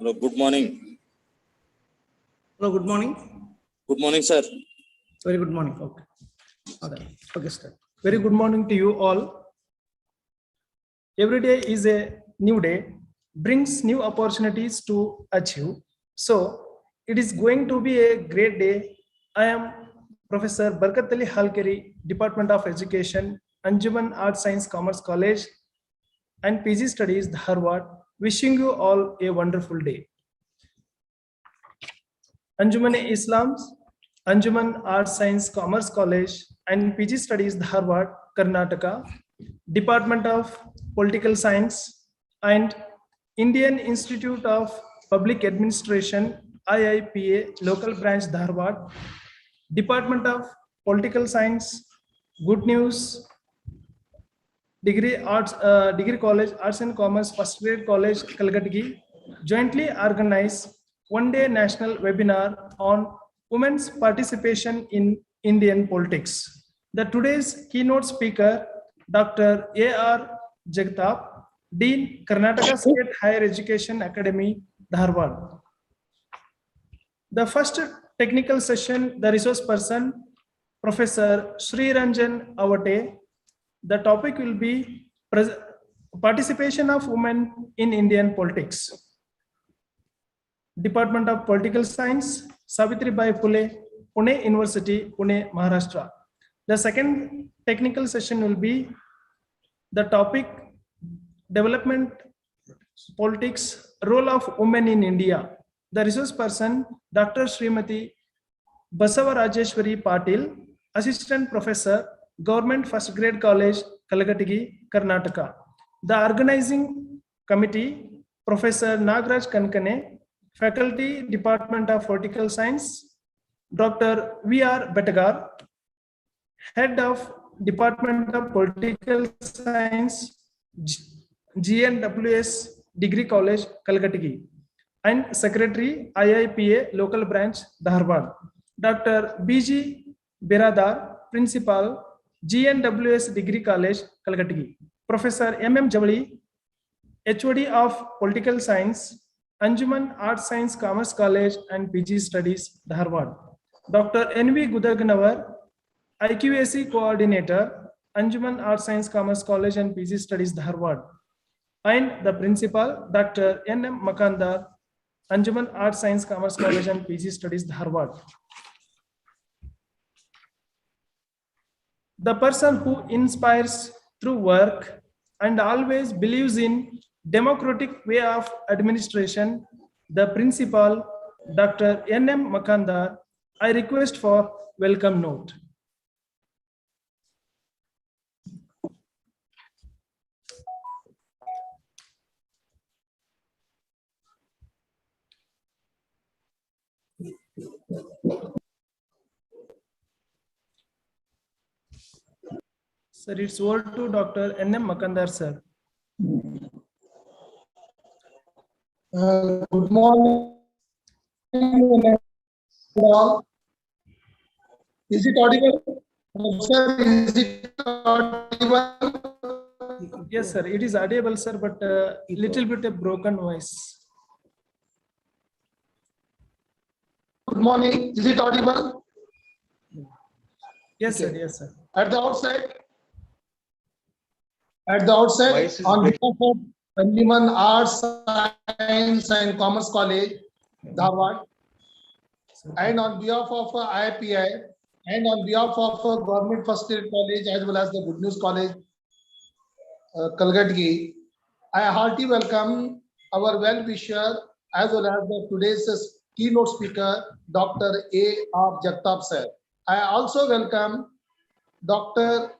Hello, good morning. Hello, good morning. Good morning, sir. Very good morning. Okay, sir. Very good morning to you all. Every day is a new day, brings new opportunities to achieve. So it is going to be a great day. I am Professor Barkat Ali Halkeri, Department of Education, Anjuman Arts Science Commerce College and PG Studies, Harvard. Wishing you all a wonderful day. Anjuman-e-Islam's Anjuman Arts Science Commerce College and PG Studies, Harvard, Karnataka, Department of Political Science and Indian Institute of Public Administration, IIPA, Local Branch, Dharwad, Department of Political Science, Good News, Degree College, Arts and Commerce, First Grade College, Kalgatgi, jointly organize one-day national webinar on women's participation in Indian politics. The today's keynote speaker, Dr. A.R. Jagtap, Dean, Karnataka State Higher Education Academy, Dharwad. The first technical session, the resource person, Professor Sri Ranjan Avate. The topic will be participation of women in Indian politics. Department of Political Science, Savitribai Phule, Pune University, Pune, Maharashtra. The second technical session will be the topic development politics, role of women in India. The resource person, Dr. Srimati Basava Rajeshwari Patil, Assistant Professor, Government First Grade College, Kalgatigi, Karnataka. The organizing committee, Professor Nagraj Kankane, Faculty, Department of Political Science, Dr. V.R. Betagar, Head of Department of Political Science, GNWS Degree College, Kalgatigi, and Secretary, IIPA, Local Branch, Dharwad. Dr. B.G. Biradar, Principal, GNWS Degree College, Kalgatigi. Professor M.M. Javali, HOD of Political Science, Anjuman Arts Science Commerce College and PG Studies, Dharwad. Dr. N.V. Gudarganawar, IQAC Coordinator, Anjuman Arts Science Commerce College and PG Studies, Dharwad. And the Principal, Dr. N.M. Makandar, Anjuman Arts Science Commerce College and PG Studies, Dharwad. The person who inspires through work and always believes in democratic way of administration, the Principal, Dr. N.M. Makandar, I request for welcome note. Sir, it's over to Dr. N.M. Makandar, sir. Good morning. Is it audible? Sir, is it audible? Yes, sir. It is audible, sir, but a little bit a broken voice. Good morning. Is it audible? Yes, sir. Yes, sir. At the outset, on behalf of Anjuman Arts, Science and Commerce College, Dharwad, and on behalf of IIPI, and on behalf of Government First Grade College as well as the Good News College, Kalgatgi, I heartily welcome our well-wisher as well as the today's keynote speaker, Dr. A.R. Jagtap sir. I also welcome Dr.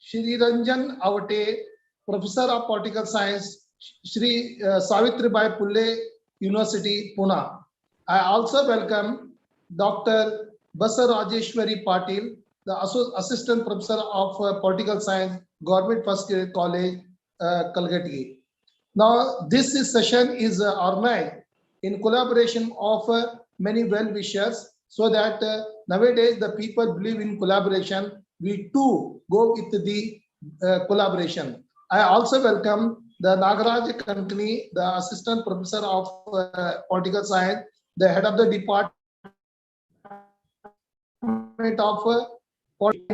Shri Ranjan Avate, Professor of Political Science, Shri Savitribai Phule University, Pune. I also welcome Dr. Basava Rajeshwari Patil, the Assistant Professor of Political Science, Government First Grade College, Kalgatgi. Now, this session is organized in collaboration of many well-wishers, so that nowadays the people believe in collaboration. We too go with the collaboration. I also welcome the Nagaraj Kankani, the Assistant Professor of Political Science, the Head of the Department of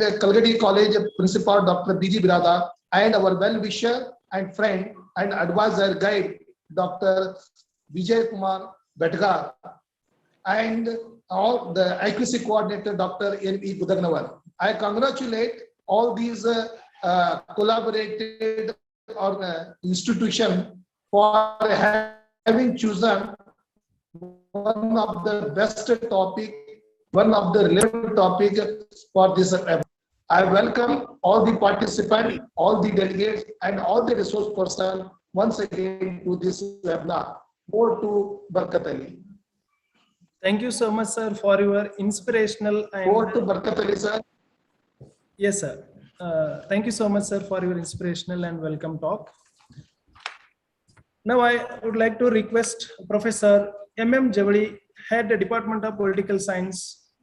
the Calgary College Principal Dr. B.G. Birada, and our well-wisher and friend and advisor guide Dr. Vijay Kumar Betgar, and all the IQC coordinator Dr. N.E. Budagnavar. I congratulate all these collaborated or institution for having chosen one of the best topic, one of the relevant topic for this event. I welcome all the participants, all the delegates, and all the resource personnel once again to this webinar. More to Barkat Ali. Thank you so much, sir, for your inspirational More to and Barkat Ali, sir. yes, sir. Thank you so much, sir, for your inspirational and welcome talk. Now, I would like to request Professor M.M. Javadi, Head Department of Political Science,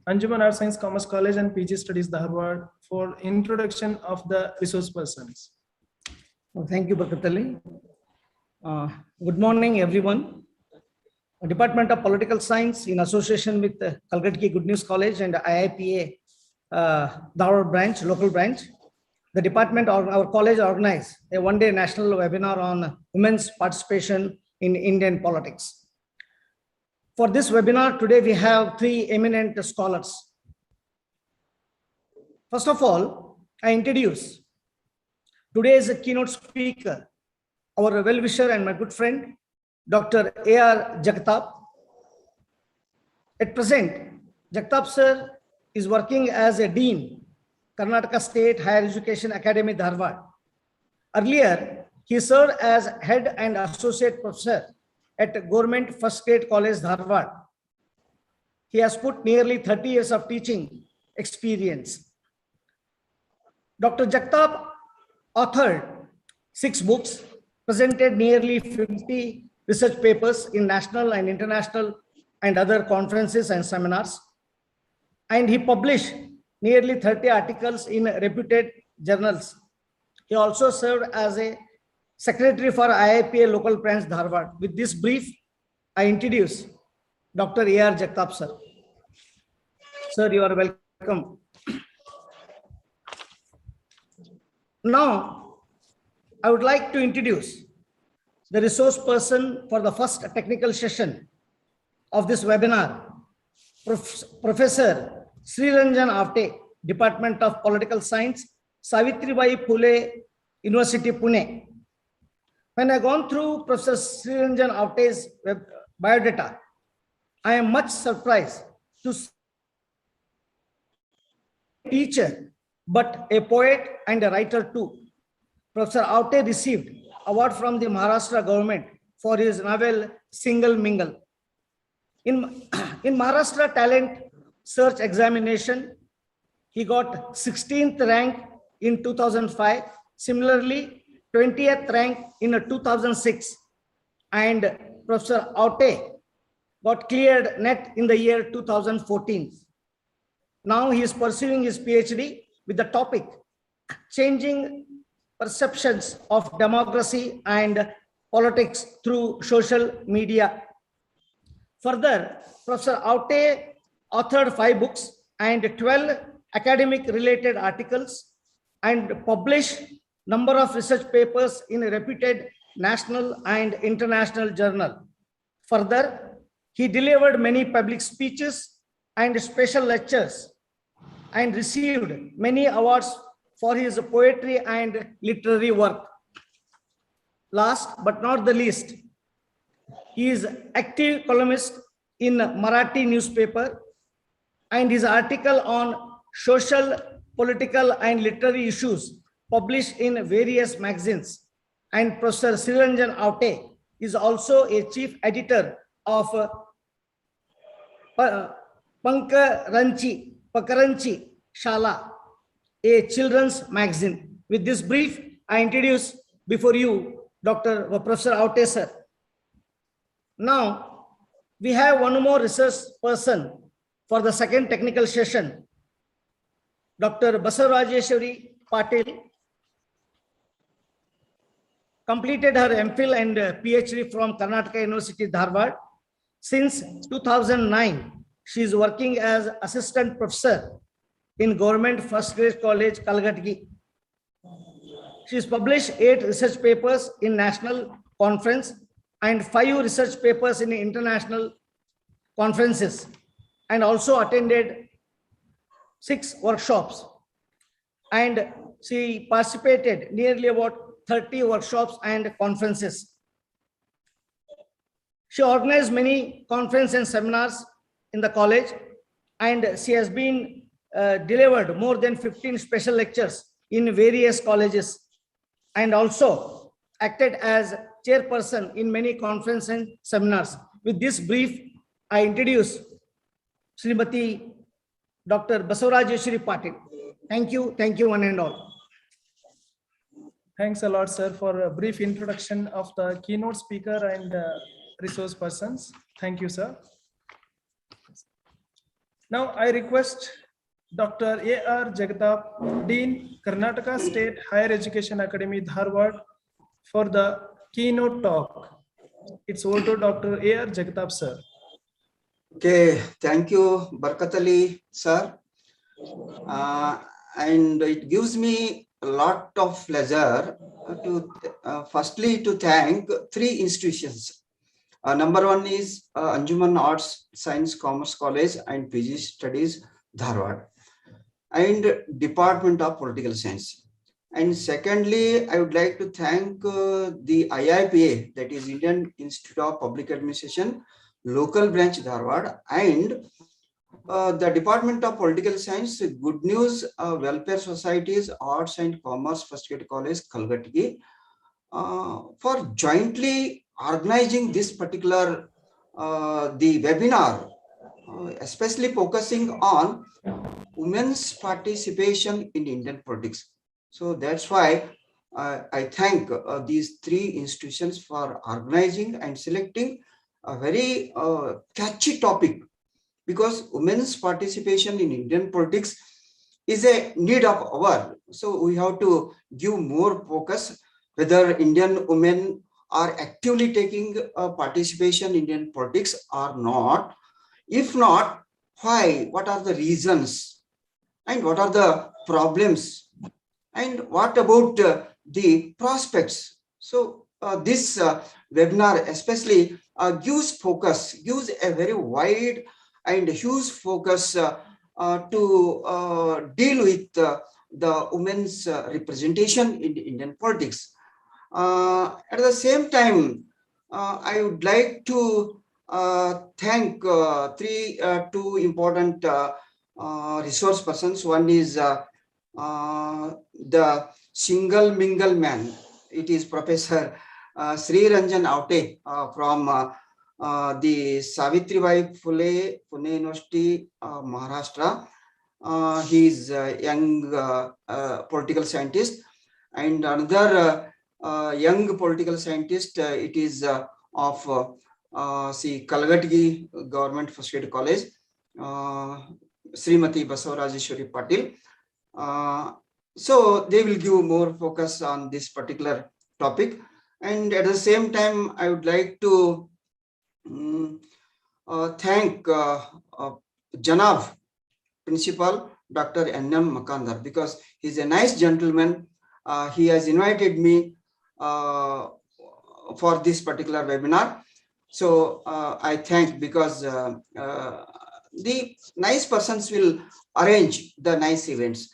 Anjuman Art Science Commerce College and PG Studies, Dharwad, for introduction of the resource persons. Thank you, Barkatali. Good morning, everyone. Department of Political Science, in association with Calgary Good News College and IIPA Dharwad branch, local branch, the department or our college organized a one-day national webinar on women's participation in Indian politics. For this webinar today, we have three eminent scholars. First of all, I introduce today's keynote speaker, our well-wisher and my good friend, Dr. A.R. Jagtap. At present, Jagtap sir is working as a Dean, Karnataka State Higher Education Academy, Dharwad. Earlier, he served as Head and Associate Professor at Government First Grade College, Dharwad. He has put nearly 30 years of teaching experience. Dr. Jagtap authored 6 books, presented nearly 50 research papers in national and international and other conferences and seminars, and he published nearly 30 articles in reputed journals. He also served as a Secretary for IIPA Local Branch, Dharwad. With this brief, I introduce Dr. A.R. Jagtap sir. Sir, you are welcome. Now, I would like to introduce the resource person for the first technical session of this webinar, Professor Sriranjan Avte, Department of Political Science, Savitribai Phule University, Pune. When I gone through Professor Sriranjan Avte's biodata, I am much surprised to see a teacher, but a poet and a writer too. Professor Avte received award from the Maharashtra government for his novel Single Mingle. In Maharashtra Talent Search Examination, he got 16th rank in 2005. Similarly, 20th rank in 2006. And Professor Avte got cleared net in the year 2014. Now he is pursuing his PhD with the topic Changing Perceptions of Democracy and Politics through Social Media. Further, Professor Avte authored 5 books and 12 academic related articles and published number of research papers in a reputed national and international journal. Further, he delivered many public speeches and special lectures and received many awards for his poetry and literary work. Last but not the least, he is active columnist in Marathi newspaper, and his article on social, political and literary issues published in various magazines. And Professor Sriranjan Avte is also a chief editor of Pakaranchi Shala, a children's magazine. With this brief, I introduce before you Professor Avte sir. Now, we have one more research person for the second technical session, Dr. Basavajeshwari Patil. completed her MPhil and PhD from Karnataka University, Dharwad. Since 2009, she is working as assistant professor in Government First Grade College, Kalgatgi. She has published 8 research papers in national conference and 5 research papers in international conferences, and also attended 6 workshops. And she participated nearly about 30 workshops and conferences. She organized many conferences and seminars in the college, and she has been delivered more than 15 special lectures in various colleges, and also acted as chairperson in many conferences and seminars. With this brief, I introduce Srimati Dr. Basavarajeswari Patil. Thank you one and all. Thanks a lot, sir, for a brief introduction of the keynote speaker and resource persons. Thank you, sir. Now I request Dr. A.R. Jagatap, Dean, Karnataka State Higher Education Academy, Dharwad, for the keynote talk. It's over to Dr. A.R. Jagatap, sir. Okay, thank you, Barkatali, sir. And it gives me a lot of pleasure to firstly to thank 3 institutions. Number 1 is Anjuman Arts, Science, Commerce College and PG Studies, Dharwad, and Department of Political Science. And secondly, I would like to thank the IIPA, that is Indian Institute of Public Administration, local branch Dharwad, and the Department of Political Science, Good News Welfare Societies, Arts and Commerce First Grade College, Kalgatgi, for jointly organizing this particular the webinar, especially focusing on women's participation in Indian politics. So that's why I thank these 3 institutions for organizing and selecting a very catchy topic, because women's participation in Indian politics is a need of our. So we have to give more focus whether Indian women are actively taking participation in Indian politics or not. If not, why? What are the reasons? And what are the problems? And what about the prospects? So this webinar especially gives a very wide and huge focus to deal with the women's representation in Indian politics. At the same time, I would like to thank 2 important resource persons. One is the single mingle man. It is Professor Sri Ranjan Aute from the Savitribai Phule Pune University, Maharashtra. He is a young political scientist, and another young political scientist, it is of Kalgatgi Government First Grade College, Srimati Basavarajeswari Patil. So they will give more focus on this particular topic. And at the same time, I would like to thank Janav Principal Dr. N.M. Makandar, because he's a nice gentleman. He has invited me for this particular webinar. So I thank, because the nice persons will arrange the nice events.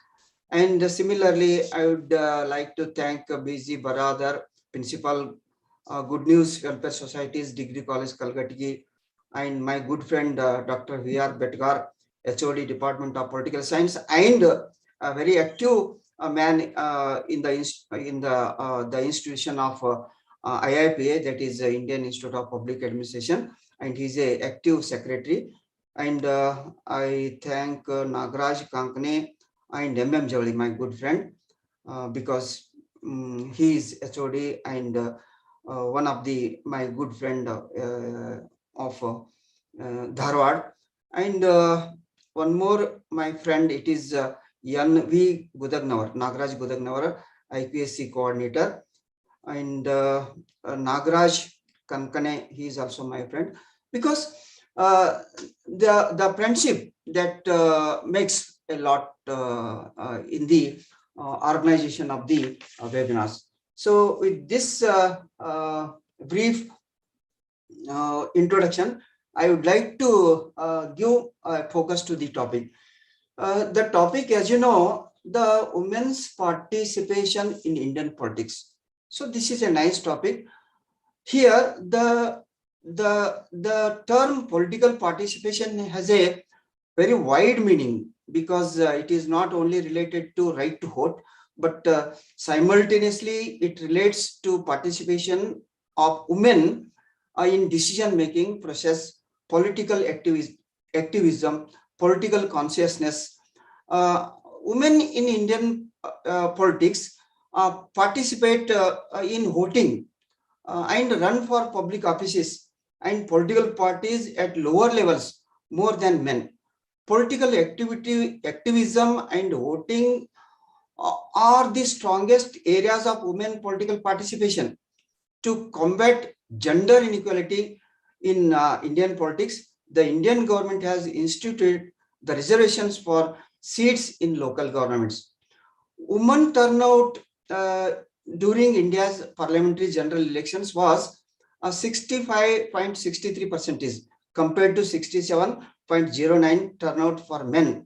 And similarly, I would like to thank B.G. Baradar, Principal, Good News Welfare Societies, Degree College, Kalgatgi, and my good friend Dr. V.R. Betgar, HOD, Department of Political Science, and a very active man in the institution of IIPA, that is Indian Institute of Public Administration, and he's a active secretary. And I thank Nagraj Kankane and M.M. Javali, my good friend, because he is HOD and one of my good friend of Dharwad. And one more, my friend, it is Yan V. Gudagnawar, Nagraj Gudagnawar, IPSC coordinator. and Nagraj Kankane, he is also my friend, because the friendship that makes a lot in the organization of the webinars. So with this brief introduction, I would like to give focus to the topic. The topic, as you know, the women's participation in Indian politics. So this is a nice topic. Here, the term political participation has a very wide meaning, because it is not only related to right to vote, but simultaneously it relates to participation of women in decision making process, political activism, political consciousness. Women in Indian politics participate in voting and run for public offices and political parties at lower levels more than men. Political activism and voting are the strongest areas of women political participation. To combat gender inequality in Indian politics, the Indian government has instituted the reservations for seats in local governments. Women turnout during India's parliamentary general elections was 65.63% compared to 67.09 turnout for men.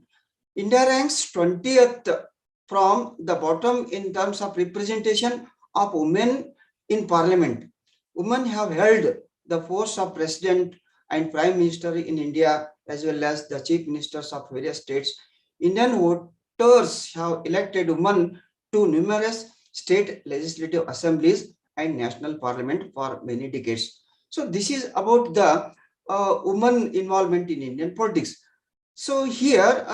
India ranks 20th from the bottom in terms of representation of women in parliament. Women have held the posts of president and prime minister in India, as well as the chief ministers of various states. Indian voters have elected women to numerous state legislative assemblies and national parliament for many decades. So this is about the women involvement in Indian politics. So here,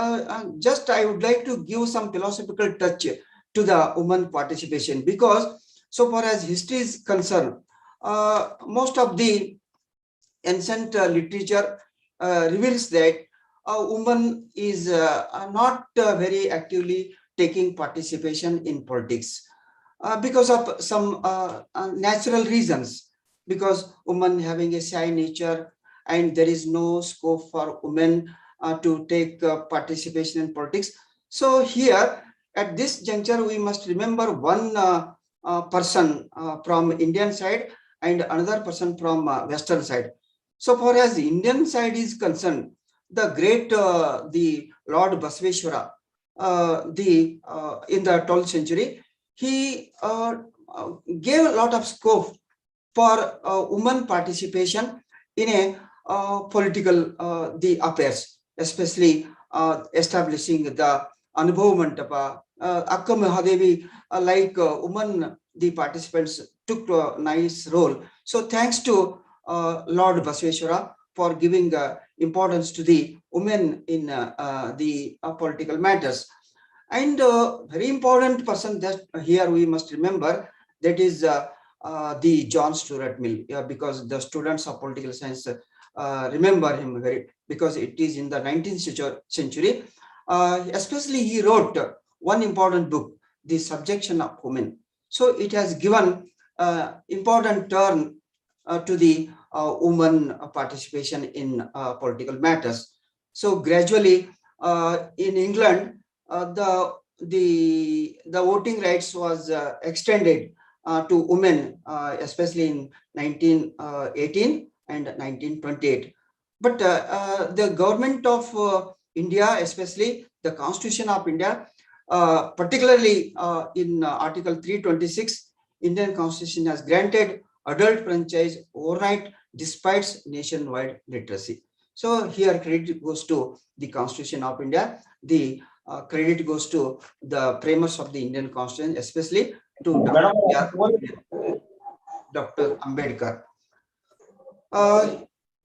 just I would like to give some philosophical touch to the women participation, because so far as history is concerned, most of the ancient literature reveals that a woman is not very actively taking participation in politics because of some natural reasons, because women having a shy nature and there is no scope for women to take participation in politics. So here at this juncture, we must remember one person from Indian side and another person from Western side. So far as the Indian side is concerned, the great the Lord Basveshwara, in the 12th century, he gave a lot of scope for women participation in a political the affairs, especially establishing the Anubhav Mantapa. Akka Mahadevi, like women, the participants took a nice role. So thanks to Lord Basveshwara for giving importance to the women in the political matters. And very important person that here we must remember, that is the John Stuart Mill, because the students of political science remember him very, because it is in the 19th century. Especially he wrote one important book, The Subjection of Women. So it has given important turn to the women participation in political matters. So gradually in England, the voting rights was extended to women, especially in 1918 and 1928. But the government of India, especially the Constitution of India, particularly in Article 326, Indian Constitution has granted adult franchise overnight despite nationwide literacy. So here credit goes to the Constitution of India. The credit goes to the framers of the Indian Constitution, especially to Dr. Ambedkar.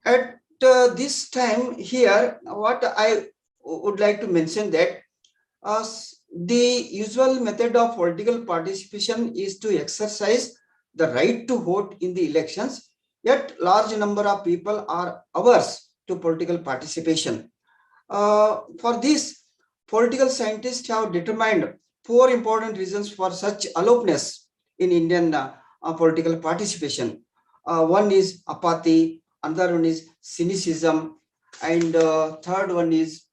At this time here, what I would like to mention that the usual method of political participation is to exercise the right to vote in the elections, yet large number of people are averse to political participation. For this, political scientists have determined 4 important reasons for such aloofness in Indian political participation. One is apathy, another one is cynicism, and third one is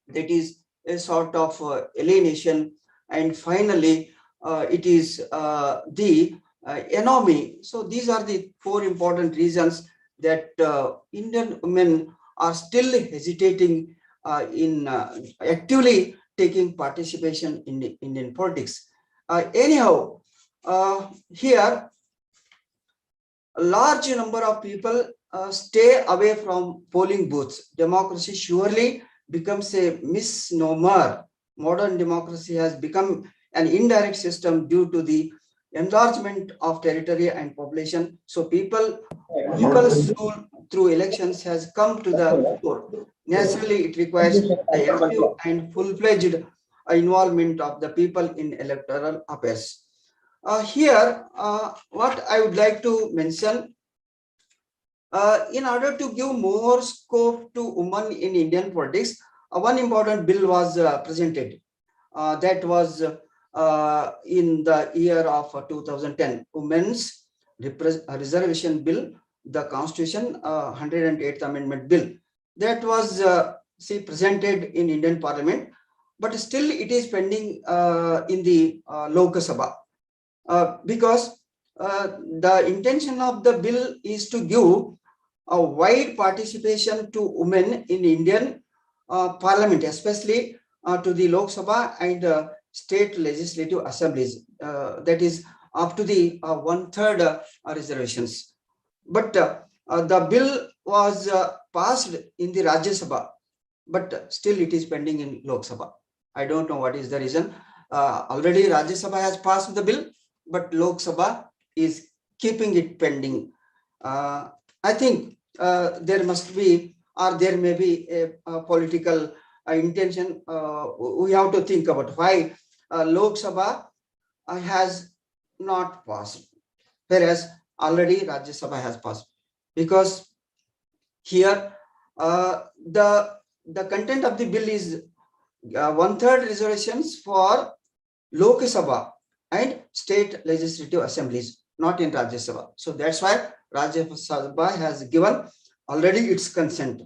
that is a sort of alienation, and finally it is the economy. So these are the four important reasons that Indian women are still hesitating in actively taking participation in the Indian politics. Anyhow, here a large number of people stay away from polling booths. Democracy surely becomes a misnomer. Modern democracy has become an indirect system due to the enlargement of territory and population. So people's rule through elections has come to the fore. Naturally, it requires the active and full-fledged involvement of the people in electoral affairs. Here, what I would like to mention, in order to give more scope to women in Indian politics, one important bill was presented. That was in the year of 2010, Women's Reservation Bill, the Constitution 108th Amendment Bill. That was presented in Indian Parliament, but still it is pending in the Lok Sabha. Because the intention of the bill is to give a wide participation to women in Indian Parliament, especially to the Lok Sabha and state legislative assemblies. That is up to the 1/3 reservations. But the bill was passed in the Rajya Sabha, but still it is pending in Lok Sabha. I don't know what is the reason. Already Rajya Sabha has passed the bill, but Lok Sabha is keeping it pending. I think there must be, or there may be a political intention. We have to think about why Lok Sabha has not passed, whereas already Rajya Sabha has passed. Because here the content of the bill is 1/3 reservations for Lok Sabha and state legislative assemblies, not in Rajya Sabha. So that's why Rajya Sabha has given already its consent,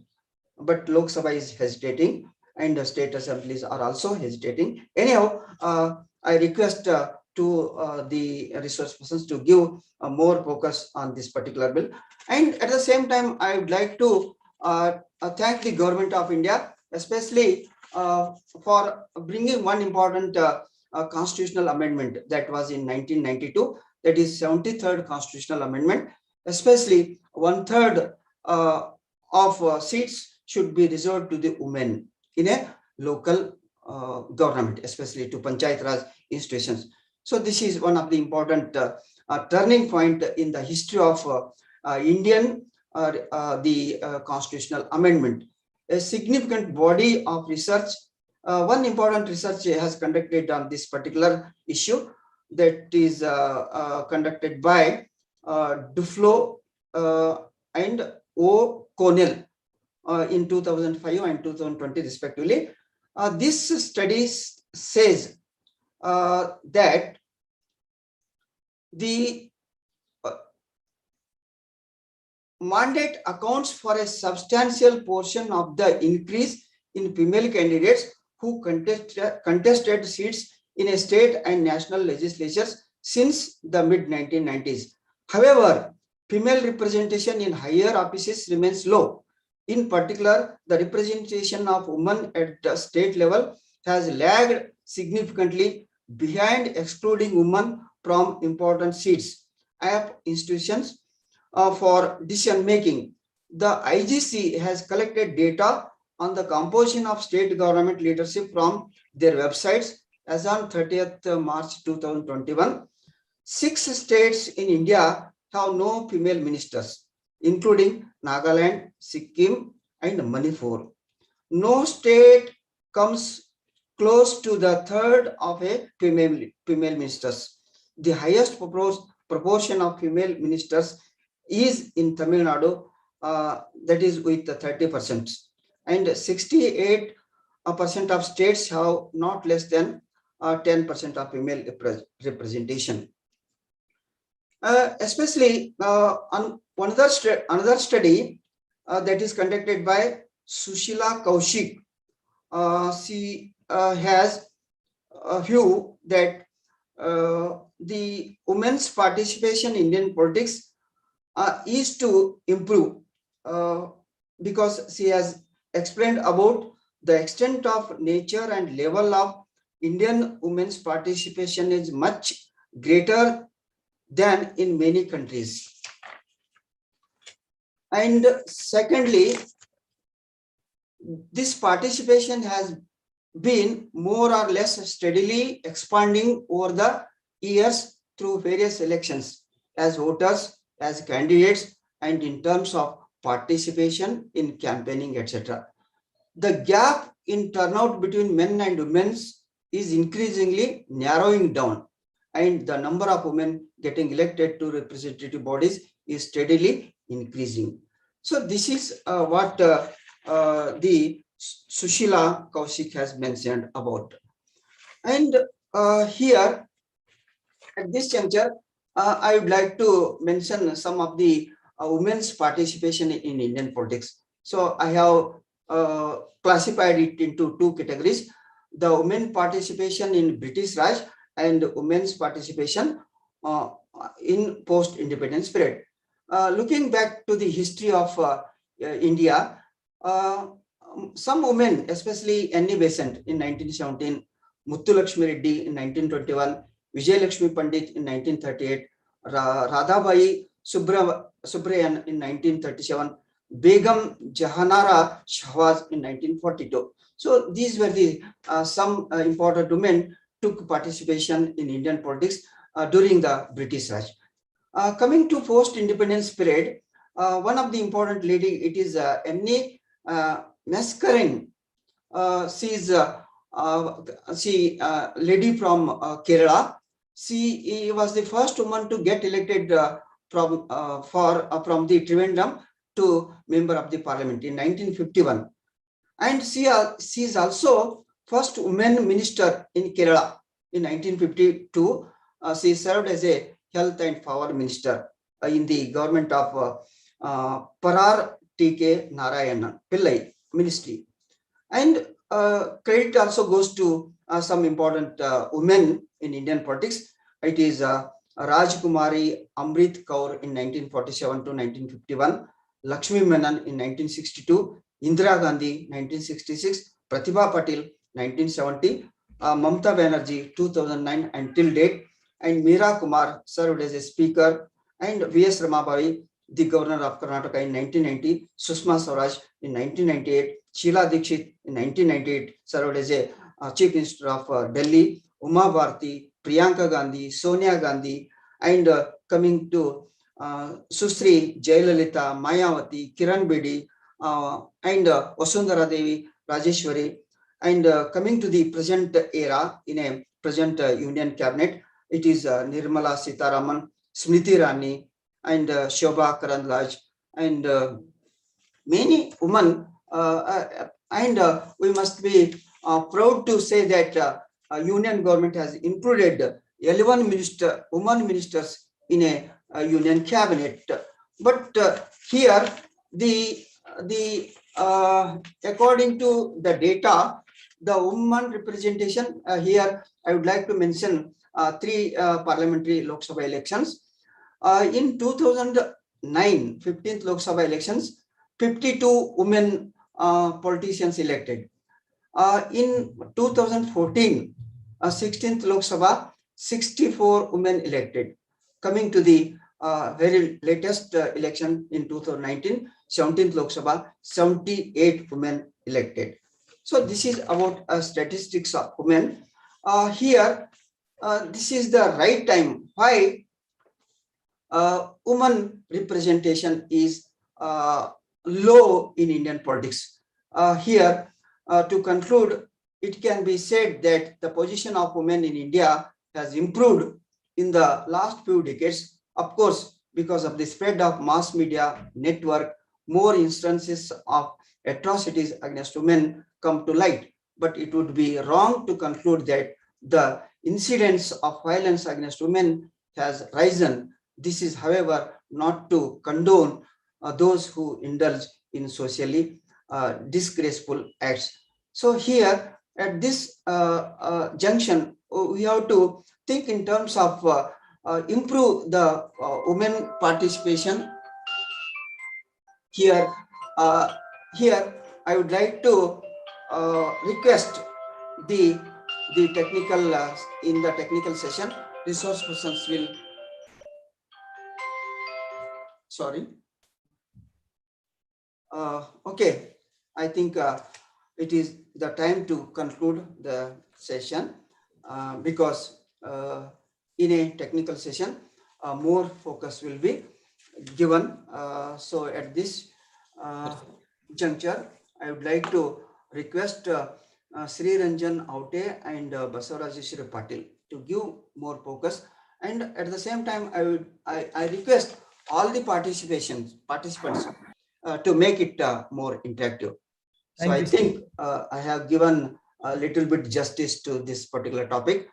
but Lok Sabha is hesitating and the state assemblies are also hesitating. Anyhow, I request to the resource persons to give more focus on this particular bill. And at the same time, I would like to thank the government of India, especially for bringing one important constitutional amendment that was in 1992, that is 73rd constitutional amendment. Especially 1/3 of seats should be reserved to the women in a local government, especially to Panchayat Raj institutions. So this is one of the important turning point in the history of Indian constitutional amendment. A significant body of research, one important research has conducted on this particular issue, that is conducted by Duflo and O'Connell in 2005 and 2020 respectively. This study says that the mandate accounts for a substantial portion of the increase in female candidates who contested seats in a state and national legislatures since the mid-1990s. However, female representation in higher offices remains low. In particular, the representation of women at the state level has lagged significantly behind, excluding women from important seats at institutions for decision making. The IGC has collected data on the composition of state government leadership from their websites as on 30th March 2021. 6 states in India have no female ministers, including Nagaland, Sikkim, and Manipur. No state comes close to the third of a female ministers. The highest proportion of female ministers is in Tamil Nadu, that is with 30%, and 68% of states have not less than 10% of female representation. Especially on another study that is conducted by Sushila Kaushik. She has a view that the women's participation in Indian politics is to improve because she has explained about the extent of nature and level of Indian women's participation is much greater than in many countries. And secondly, this participation has been more or less steadily expanding over the years through various elections as voters, as candidates, and in terms of participation in campaigning, etc. The gap in turnout between men and women is increasingly narrowing down, and the number of women getting elected to representative bodies is steadily increasing. So this is what the Sushila Kaushik has mentioned about. And here at this juncture, I would like to mention some of the women's participation in Indian politics. So I have classified it into two categories: the women participation in British Raj and women's participation in post-independence period. Looking back to the history of India, some women, especially Annie Besant in 1917, Muthu Lakshmi Reddy in 1921, Vijay Lakshmi Pandit in 1938, Radhabai Subrayan in 1937, Begum Jahanara Shahwaz in 1942. So these were the some important women took participation in Indian politics during the British Raj. Coming to post-independence period, one of the important lady, it is Annie Mascarenhas. She lady from Kerala. She was the first woman to get elected from the Trivandrum to member of the parliament in 1951, and she is also first woman minister in Kerala in 1952. She served as a health and power minister in the government of Parar T.K. Narayanan Pillai ministry. And credit also goes to some important women in Indian politics. It is Rajkumari Amrit Kaur in 1947 to 1951, Lakshmi Menon in 1962, Indira Gandhi 1966, Pratibha Patil 1970, Mamata Banerjee 2009 until date, and Meera Kumar served as a speaker, and V.S. Ramabai, the governor of Karnataka in 1990, Sushma Swaraj in 1998, Sheila Dikshit in 1998 served as a chief minister of Delhi, Uma Bharti, Priyanka Gandhi, Sonia Gandhi, and coming to Susri, Jayalalitha, Mayawati, Kiran Bedi, and Vasundhara Devi, Rajeshwari, and coming to the present era in a present Union cabinet, it is Nirmala Sitharaman, Smriti Irani, and Shobha Karandlaj, and many women. And we must be proud to say that Union government has included 11 women ministers in a Union cabinet. But here, according to the data, the women representation here, I would like to mention 3 parliamentary Lok Sabha elections. In 2009, 15th Lok Sabha elections, 52 women politicians elected. In 2014, 16th Lok Sabha, 64 women elected. Coming to the very latest election in 2019, 17th Lok Sabha, 78 women elected. So this is about statistics of women. Here, this is the right time why women representation is low in Indian politics. Here, to conclude, it can be said that the position of women in India has improved in the last few decades. Of course, because of the spread of mass media network, more instances of atrocities against women come to light. But it would be wrong to conclude that the incidence of violence against women has risen. this is, however, not to condone those who indulge in socially disgraceful acts. So here at this junction, we have to think in terms of improve the women participation. Here, I would like to request the technical in the technical session, resource persons will. Sorry. Okay, I think it is the time to conclude the session because in a technical session, more focus will be given. So at this juncture, I would like to request Sri Ranjan Aute and Basavarajeshwari Patil to give more focus. And at the same time, I request all the participants to make it more interactive. So Thank I you, think I have given a little bit justice to this particular topic.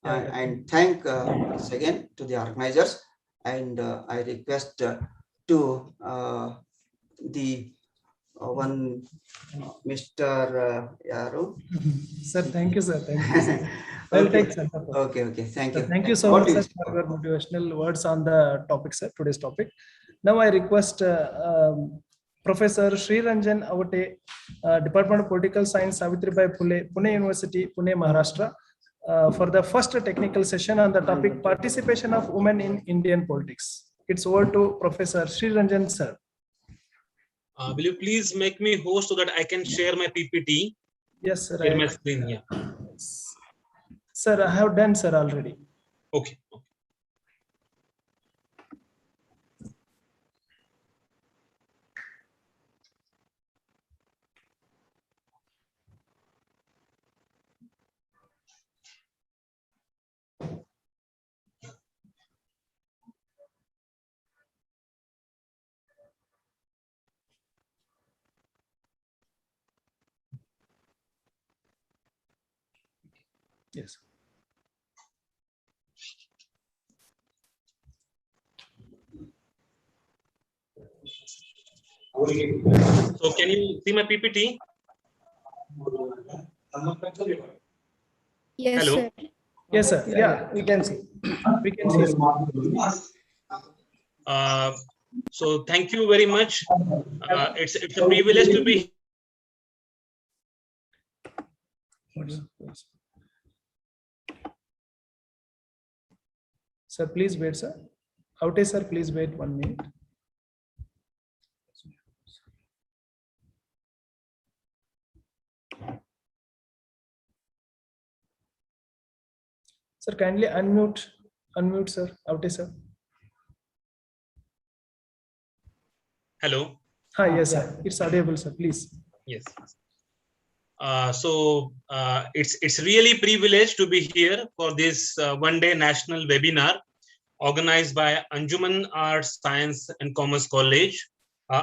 Yeah. And thank once again to the organizers. And I request to the one Mr. Yaru. Sir, thank you, sir. Thank you, sir. I'll Okay. take center. Okay, thank you. Thank you so much, sir, for your motivational words on the topic, sir, today's topic. Now I request Professor Sri Ranjan Avate, Department of Political Science, Savitribai Phule, Pune University, Pune, Maharashtra, for the first technical session on the topic participation of women in Indian politics. It's over to Professor Sri Ranjan, sir. Will you please make me host so that I can share my PPT? Yes, sir. Share my screen, yeah. Sir, I have done, sir, already. Okay. Yes. So can you see my PPT? Yes, Hello. sir. Yes, sir. Yeah, We can see. we can see. Sir. So thank you very much. It's a privilege to be. Sir, please wait, sir. Aute, sir, please wait 1 minute. Sir, kindly unmute, sir. Aute, sir. Hello. Hi, yes, sir. It's audible, sir. Please. Yes. It's really privilege to be here for this one-day national webinar organized by Anjuman Arts, Science and Commerce College,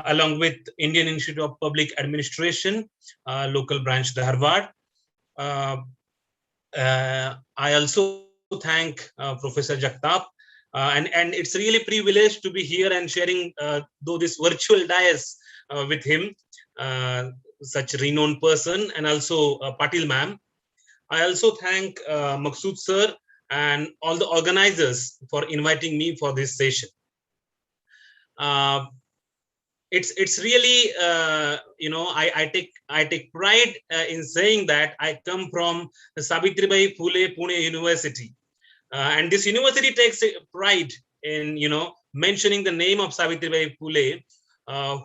along with Indian Institute of Public Administration, local branch Dharwad. I also thank Professor Jagtap, and it's really privileged to be here and sharing though this virtual dais with him, such a renowned person, and also Patil ma'am. I also thank Maqsood sir and all the organizers for inviting me for this session. It's really I take pride in saying that I come from the Savitribai Phule Pune University, and this university takes pride in mentioning the name of Savitribai Phule,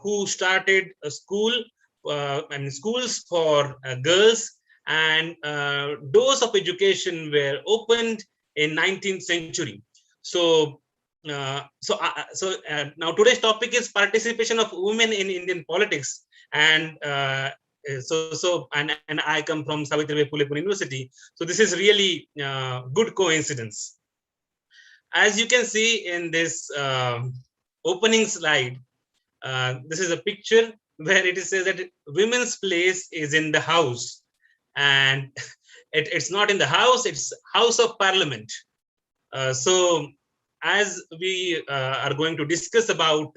who started a school and schools for girls, and doors of education were opened in 19th century. So now today's topic is participation of women in Indian politics, and and I come from Savitribai Phule Pune University. So this is really good coincidence. As you can see in this opening slide, this is a picture where it says that women's place is in the house, and it's not in the house, it's House of Parliament. So as we are going to discuss about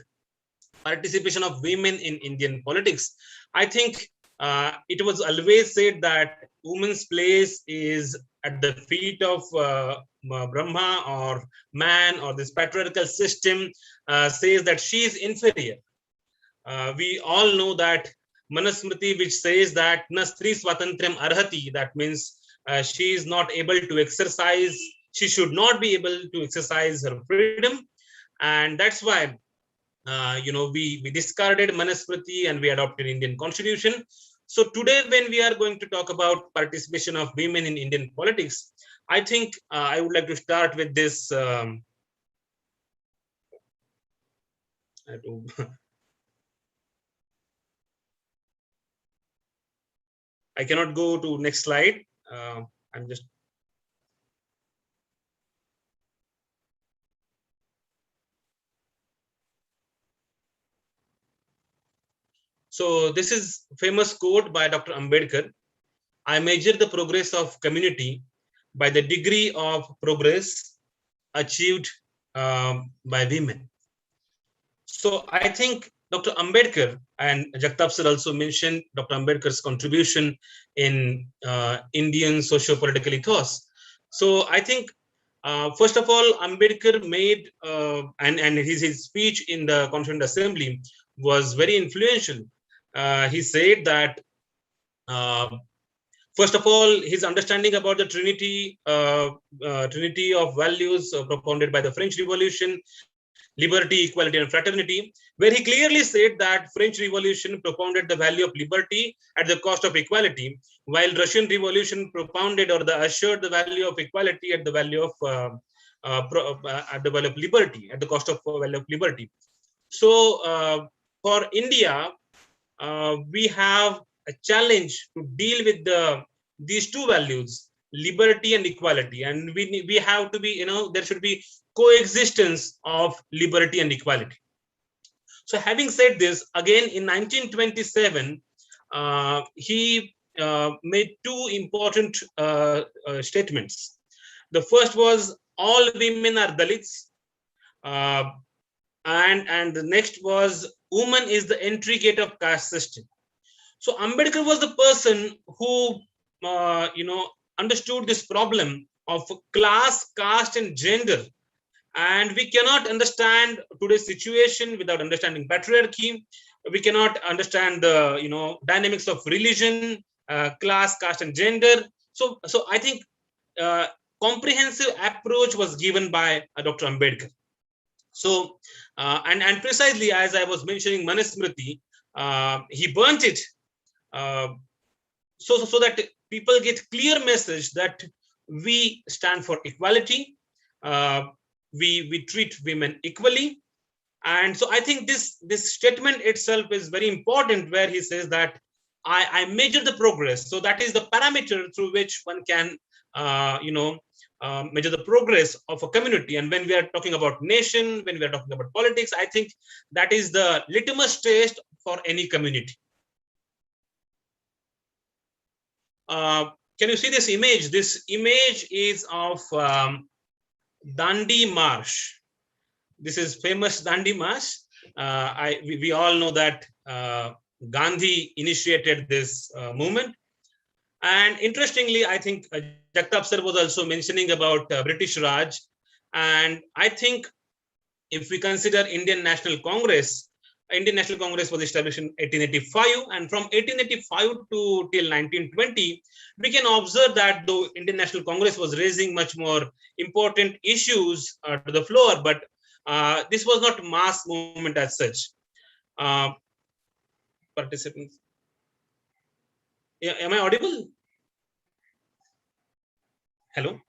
participation of women in Indian politics, I think it was always said that women's place is at the feet of Brahma or man, or this patriarchal system says that she is inferior. We all know that Manusmriti, which says that Nastri Swatantriyam Arhati, that means she is not able to exercise, she should not be able to exercise her freedom. And that's why we discarded Manusmriti and we adopted Indian Constitution. So today, when we are going to talk about participation of women in Indian politics, I think I would like to start with this. I cannot go to next slide. I'm just. So this is famous quote by Dr. Ambedkar. I measure the progress of community by the degree of progress achieved by women. So I think Dr. Ambedkar, and Jagtap sir also mentioned Dr. Ambedkar's contribution in Indian socio-political ethos. So I think, first of all, Ambedkar made, and his speech in the Constituent Assembly was very influential. He said that, first of all, his understanding about the trinity of values propounded by the French Revolution, liberty, equality, and fraternity, where he clearly said that French Revolution propounded the value of liberty at the cost of equality, while Russian Revolution propounded or assured the value of equality at the value of liberty, at the cost of value of liberty. So for India, we have a challenge to deal with these two values, liberty and equality, and we have to be, there should be coexistence of liberty and equality. So having said this, again in 1927, he made two important statements. The first was all women are Dalits, and the next was woman is the entry gate of caste system. So Ambedkar was the person who understood this problem of class, caste, and gender. And we cannot understand today's situation without understanding patriarchy. We cannot understand the dynamics of religion, class, caste, and gender. So I think comprehensive approach was given by Dr. Ambedkar. So and precisely as I was mentioning Manusmriti, he burnt it so that people get clear message that we stand for equality. We treat women equally. And so I think this statement itself is very important, where he says that I measure the progress. So that is the parameter through which one can measure the progress of a community. And when we are talking about nation, when we are talking about politics, I think that is the litmus test for any community. Can you see this image? This image is of Dandi March. This is famous Dandi March. We all know that Gandhi initiated this movement. And interestingly, I think Jagtap sir was also mentioning about British Raj. And I think if we consider Indian National Congress was established in 1885, and from 1885 to till 1920, we can observe that though Indian National Congress was raising much more important issues to the floor, but this was not mass movement as such. Participants. Yeah, am I audible? Hello?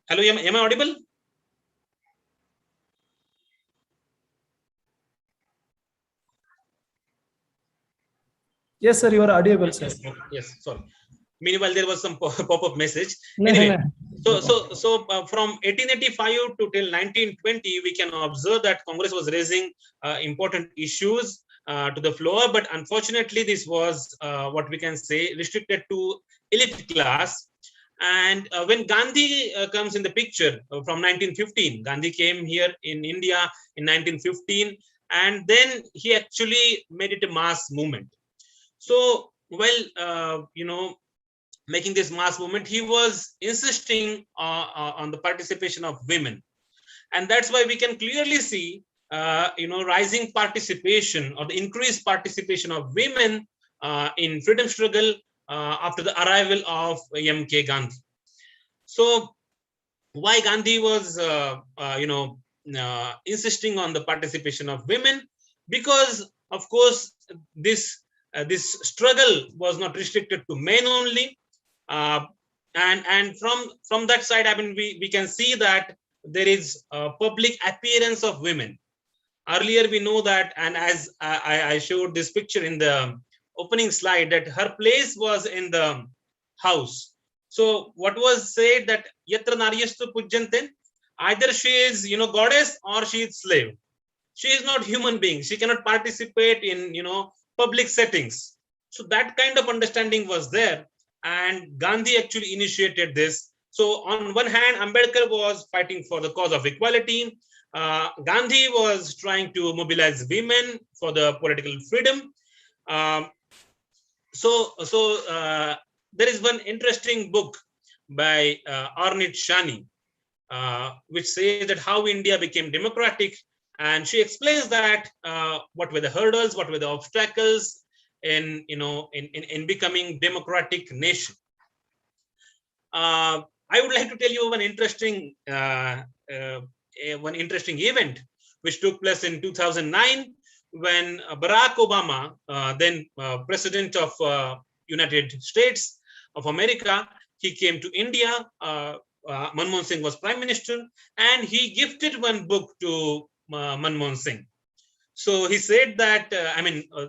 Hello, am I audible? Yes, sir, you are audible, sir. Yes, sorry. Meanwhile, there was some pop-up message. No, anyway, no. so from 1885 to till 1920, we can observe that Congress was raising important issues to the floor, but unfortunately this was what we can say restricted to elite class. And when Gandhi comes in the picture from 1915, Gandhi came here in India in 1915, and then he actually made it a mass movement. So while making this mass movement, he was insisting on the participation of women, and that's why we can clearly see rising participation or the increased participation of women in freedom struggle after the arrival of M.K. Gandhi. So why Gandhi was insisting on the participation of women? Because of course this struggle was not restricted to men only, and from that side, I mean, we can see that there is a public appearance of women. Earlier we know that, and as I showed this picture in the opening slide, that her place was in the house. So what was said that yatra naryastu pujyanten, either she is goddess or she is slave. She is not human being. She cannot participate in public settings. So that kind of understanding was there, and Gandhi actually initiated this. So on one hand, Ambedkar was fighting for the cause of equality. Gandhi was trying to mobilize women for the political freedom. There is one interesting book by Arnit Shani, which says that how India became democratic, and she explains that what were the hurdles, what were the obstacles in becoming democratic nation. I would like to tell you one interesting event which took place in 2009 when Barack Obama, then President of United States of America, he came to India. Manmohan Singh was Prime Minister, and he gifted one book to Manmohan Singh. So he said that,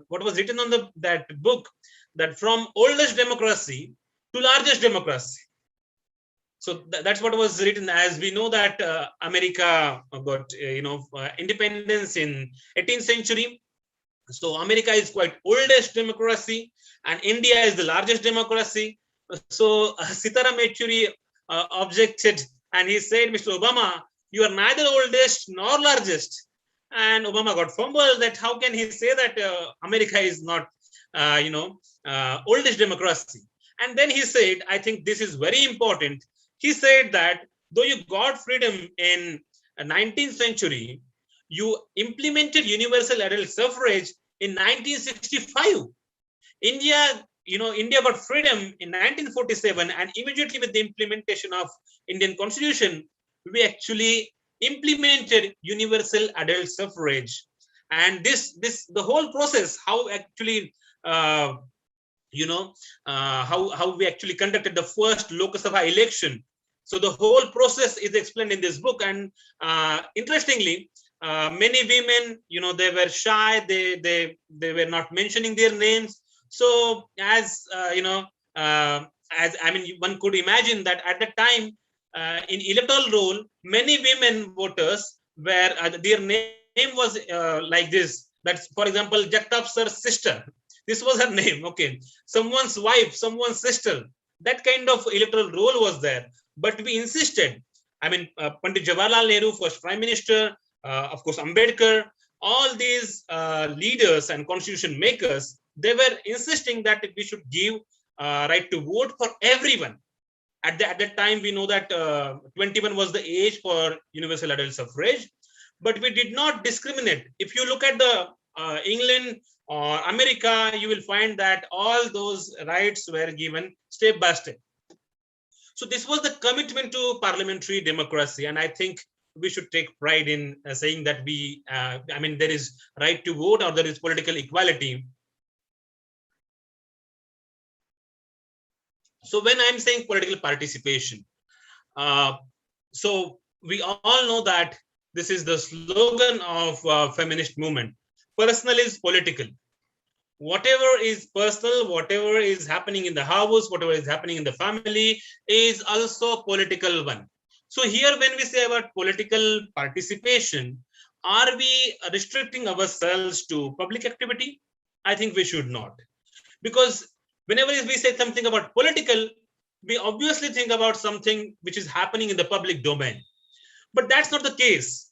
what was written on that book, that from oldest democracy to largest democracy. So that's what was written. As we know that America got independence in 18th century. So America is quite oldest democracy, and India is the largest democracy. So Sitaram Yechury objected, and he said, Mr. Obama, you are neither oldest nor largest. And Obama got fumbled that how can he say that America is not oldest democracy. And then he said, I think this is very important. He said that though you got freedom in 19th century, you implemented universal adult suffrage in 1965. India got freedom in 1947, and immediately with the implementation of Indian Constitution, we actually implemented universal adult suffrage. And the whole process, how actually how we actually conducted the first Lok Sabha election. So the whole process is explained in this book. And interestingly, many women, they were shy. They were not mentioning their names. So one could imagine that at the time in electoral roll, many women voters were their name was like this. That's, for example, Jagtap Sir's sister. This was her name. Okay, someone's wife, someone's sister. That kind of electoral roll was there. But we insisted. Pandit Jawaharlal Nehru, first Prime Minister, of course, Ambedkar, all these leaders and constitution makers, they were insisting that we should give right to vote for everyone. At that time, we know that 21 was the age for universal adult suffrage, but we did not discriminate. If you look at the England or America, you will find that all those rights were given step by step. So this was the commitment to parliamentary democracy, and I think we should take pride in saying that there is right to vote, or there is political equality. So when I'm saying political participation, so we all know that this is the slogan of feminist movement. Personal is political. Whatever is personal, whatever is happening in the house, whatever is happening in the family is also political one. So here, when we say about political participation, Are we restricting ourselves to public activity? I think we should not. Because whenever we say something about political, we obviously think about something which is happening in the public domain. But that's not the case.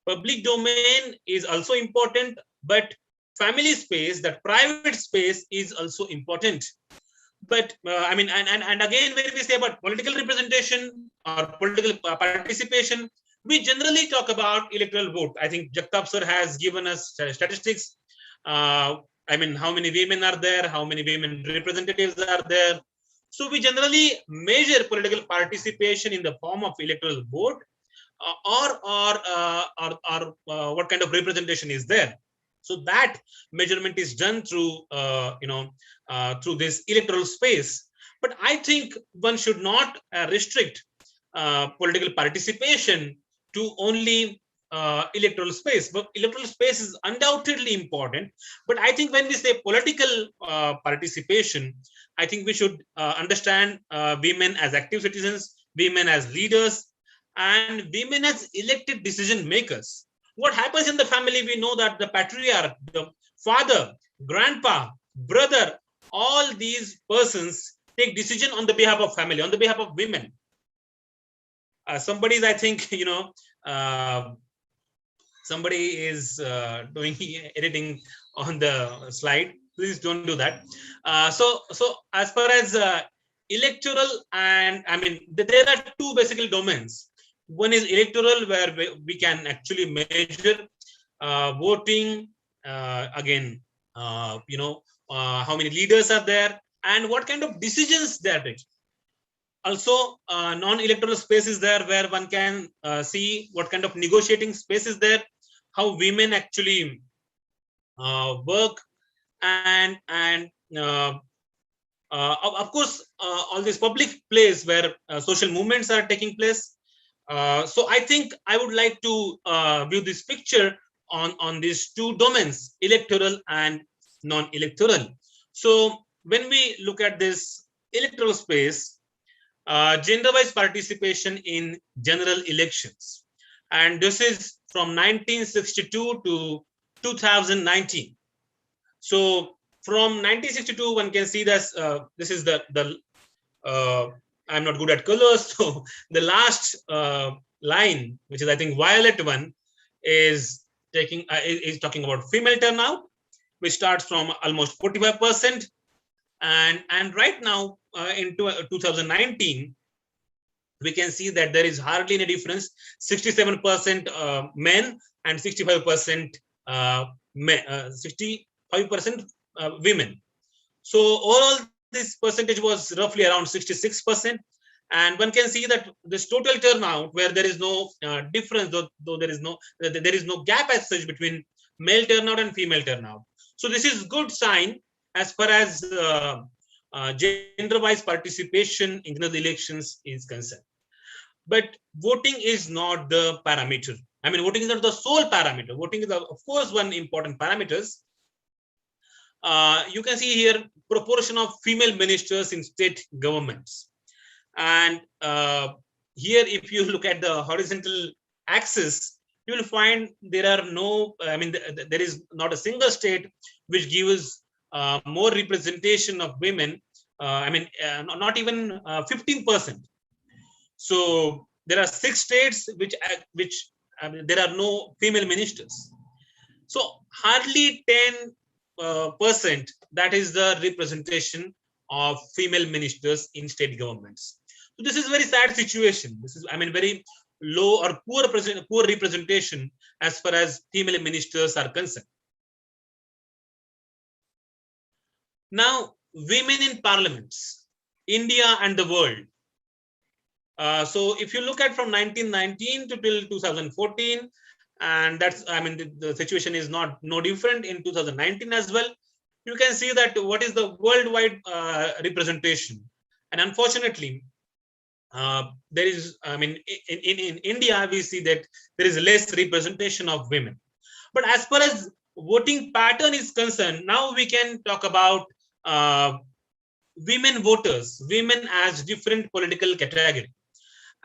Public domain is also important, but family space, that private space, is also important. But I mean, and again, when we say about political representation or political participation, we generally talk about electoral vote. I think Jagtap sir has given us statistics. I mean, how many women are there, how many women representatives are there. So we generally measure political participation in the form of electoral vote, or what kind of representation is there. So that measurement is done through through this electoral space. But I think one should not restrict political participation to only electoral space. But electoral space is undoubtedly important. But I think when we say political participation, I think we should understand women as active citizens, women as leaders, and women as elected decision makers. What happens in the family? We know that the patriarch, the father, grandpa, brother, all these persons take decision on the behalf of family, on the behalf of women. Somebody's, I think, somebody is doing editing on the slide. Please don't do that. So as far as electoral, and I mean, there are two basically domains. One is electoral, where we can actually measure voting, again, how many leaders are there and what kind of decisions they are taking. Also, non-electoral space is there, where one can see what kind of negotiating space is there, how women actually work, and of course, all this public place where social movements are taking place. So I think I would like to view this picture on these two domains, electoral and non-electoral. So when we look at this electoral space, gender-wise participation in general elections, and this is from 1962 to 2019. So from 1962, one can see this. This is the I'm not good at colors, so the last line, which is I think violet one, is talking about female turnout, which starts from almost 45%, and right now in 2019, we can see that there is hardly any difference: 67% men and 65% 65% women. So overall, this percentage was roughly around 66%, and one can see that this total turnout, where there is no difference, though there is no gap as such between male turnout and female turnout. So this is good sign as far as gender-wise participation in the elections is concerned. But voting is not the parameter. I mean, voting is not the sole parameter. Voting is, of course, one important parameters. You can see here proportion of female ministers in state governments. And here, if you look at the horizontal axis, you will find there are no, I mean, there is not a single state which gives more representation of women. I mean, not even 15%. So there are 6 states which there are no female ministers. So hardly 10%, that is the representation of female ministers in state governments. So this is a very sad situation. This is, I mean, very low or poor representation as far as female ministers are concerned. Now, women in parliaments, India and the world. So if you look at from 1919 to till 2014, and that's, I mean, the situation is no different in 2019 as well. You can see that what is the worldwide representation, and unfortunately, there is, I mean, in India we see that there is less representation of women. But as far as voting pattern is concerned, now we can talk about women voters, women as different political category.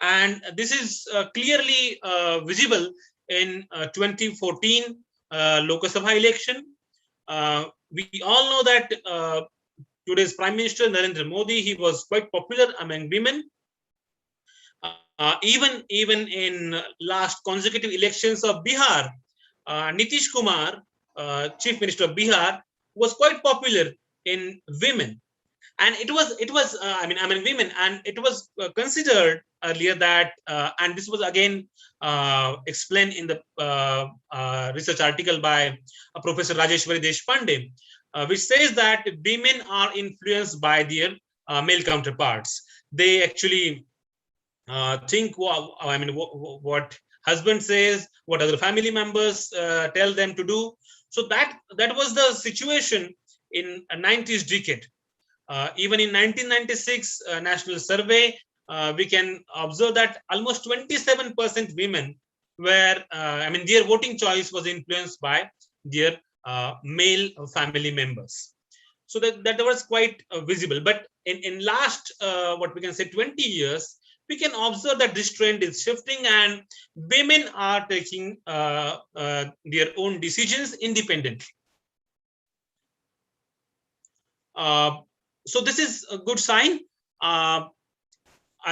And this is clearly visible in 2014 Lok Sabha election. We all know that today's Prime Minister Narendra Modi, he was quite popular among women. Even in last consecutive elections of Bihar, Nitish Kumar, Chief Minister of Bihar, was quite popular in women. And it was I mean women, and it was considered earlier that and this was again explained in the research article by Professor Rajeshwari Deshpande, which says that women are influenced by their male counterparts. They actually think what husband says, what other family members tell them to do. So that was the situation in a 90s decade. Even in 1996 national survey, we can observe that almost 27% women were, their voting choice was influenced by their male family members. So that was quite visible. But in last, what we can say 20 years, we can observe that this trend is shifting and women are taking their own decisions independently. So this is a good sign. I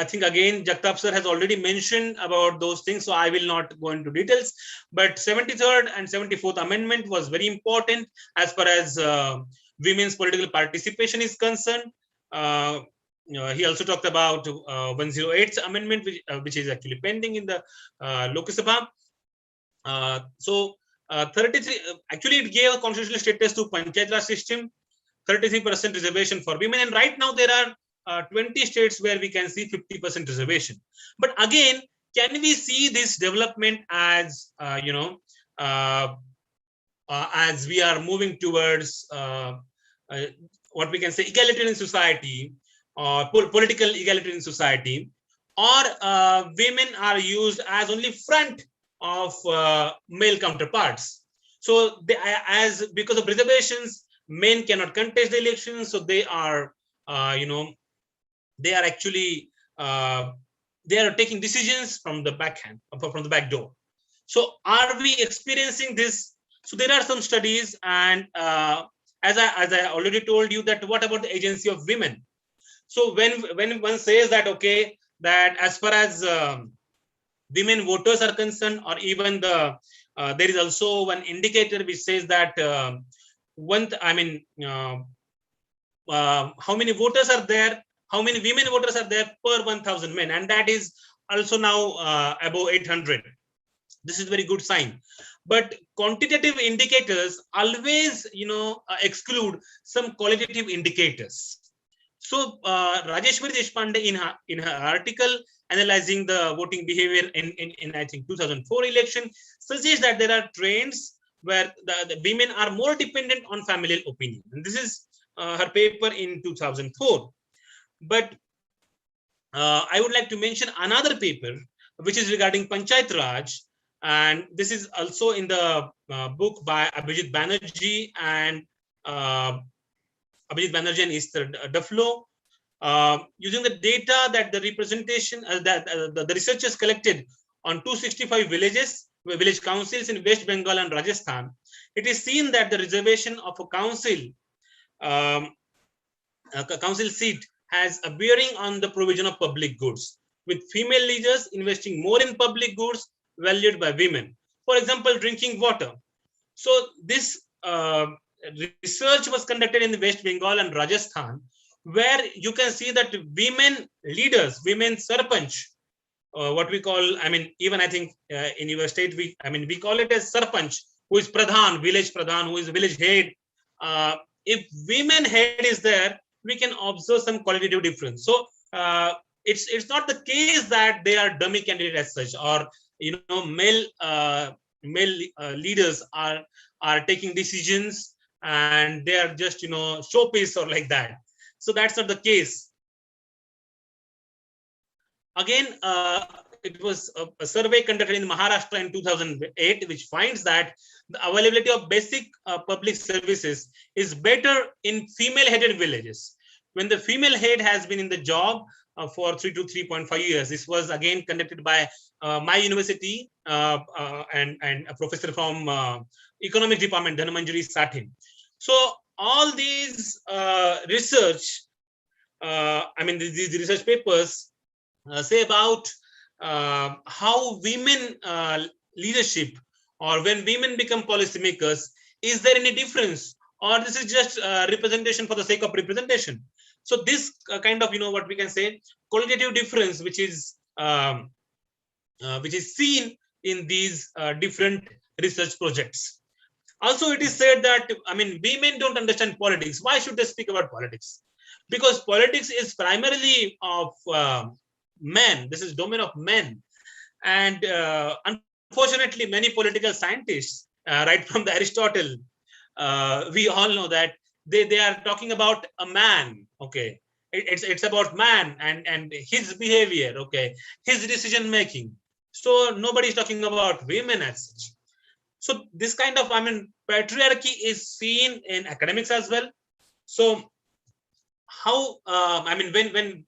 think again Jagtap sir has already mentioned about those things, so I will not go into details. But 73rd and 74th Amendment was very important as far as women's political participation is concerned. He also talked about 108th Amendment, which is actually pending in the Lok Sabha. 33 actually it gave a constitutional status to Panchayat Raj system. 33% reservation for women, and right now there are 20 states where we can see 50% reservation. But again, can we see this development as as we are moving towards what we can say egalitarian society or political egalitarian society, or women are used as only front of male counterparts? So as because of reservations, men cannot contest the elections, so they are they are actually they are taking decisions from the backhand, from the back door. So are we experiencing this? So there are some studies, and as I already told you, that what about the agency of women? So when one says that, okay, that as far as women voters are concerned, or even the there is also one indicator which says that how many voters are there, how many women voters are there per 1,000 men, and that is also now above 800. This is very good sign. But quantitative indicators always exclude some qualitative indicators. So Rajeshwari Deshpande in her article analyzing the voting behavior in I think 2004 election suggests that there are trends where the women are more dependent on familial opinion, and this is her paper in 2004. But I would like to mention another paper which is regarding Panchayat Raj, and this is also in the book by Abhijit Banerjee and Esther Duflo. Using the data that the representation that the researchers collected on 265 village councils in West Bengal and Rajasthan, it is seen that the reservation of a council seat has a bearing on the provision of public goods, with female leaders investing more in public goods valued by women. For example, drinking water. So this research was conducted in West Bengal and Rajasthan, where you can see that women leaders, women sarpanch, what we call, even I think in your state, we call it as sarpanch, who is pradhan, village pradhan, who is village head. If women head is there, we can observe some qualitative difference. So it's not the case that they are dummy candidates as such, or male leaders are taking decisions and they are just showpiece or like that. So that's not the case. Again, it was a survey conducted in Maharashtra in 2008, which finds that the availability of basic public services is better in female-headed villages. when the female head has been in the job for 3 to 3.5 years. This was again conducted by my university and a professor from economic department, Dhanamanjari Satin. So all these research, these research papers say about how women leadership, or when women become policymakers, is there any difference, or this is just representation for the sake of representation? So this kind of, what we can say, qualitative difference, which is seen in these different research projects. Also, it is said that, women don't understand politics. Why should they speak about politics? Because politics is primarily of men. This is domain of men. And unfortunately, many political scientists, right from the Aristotle, we all know that they are talking about a man. Okay, it's about man and his behavior. Okay, his decision making. So nobody is talking about women as such. So this kind of, patriarchy is seen in academics as well. So how, when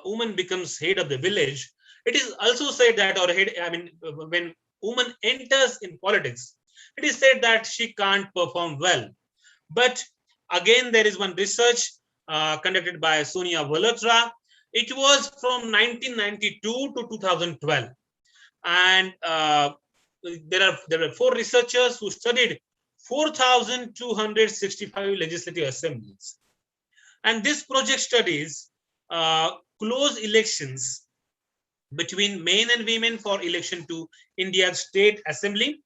woman becomes head of the village, it is also said that, or head, when woman enters in politics, it is said that she can't perform well. But again, there is one research conducted by Sonia Volotra. It was from 1992 to 2012. And there were 4 researchers who studied 4,265 legislative assemblies. And this project studies close elections between men and women for election to India's state assemblies.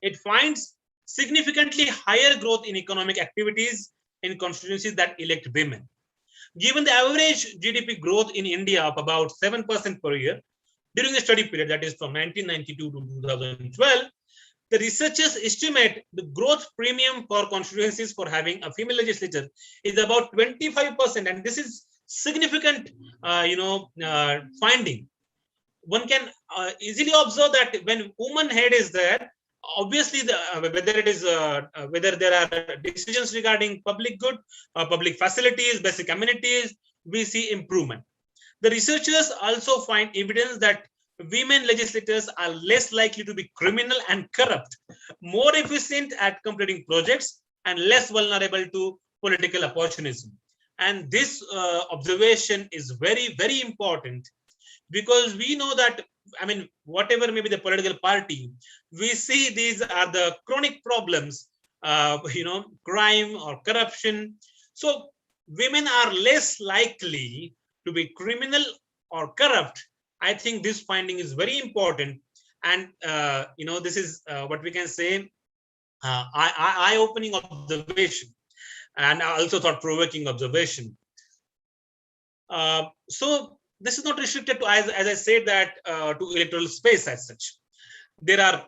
It finds significantly higher growth in economic activities in constituencies that elect women. Given the average GDP growth in India of about 7% per year during the study period, that is from 1992 to 2012, the researchers estimate the growth premium for constituencies for having a female legislator is about 25%, and this is significant, finding. One can easily observe that when woman head is there, obviously whether there are decisions regarding public good, public facilities, basic amenities, we see improvement. The researchers also find evidence that women legislators are less likely to be criminal and corrupt, more efficient at completing projects, and less vulnerable to political opportunism. And this observation is very, very important, because we know that, whatever may be the political party, we see these are the chronic problems, crime or corruption. So women are less likely to be criminal or corrupt. I think this finding is very important. And, this is what we can say, eye-opening observation, and also thought-provoking observation. So this is not restricted to, as I said, that to electoral space as such. There are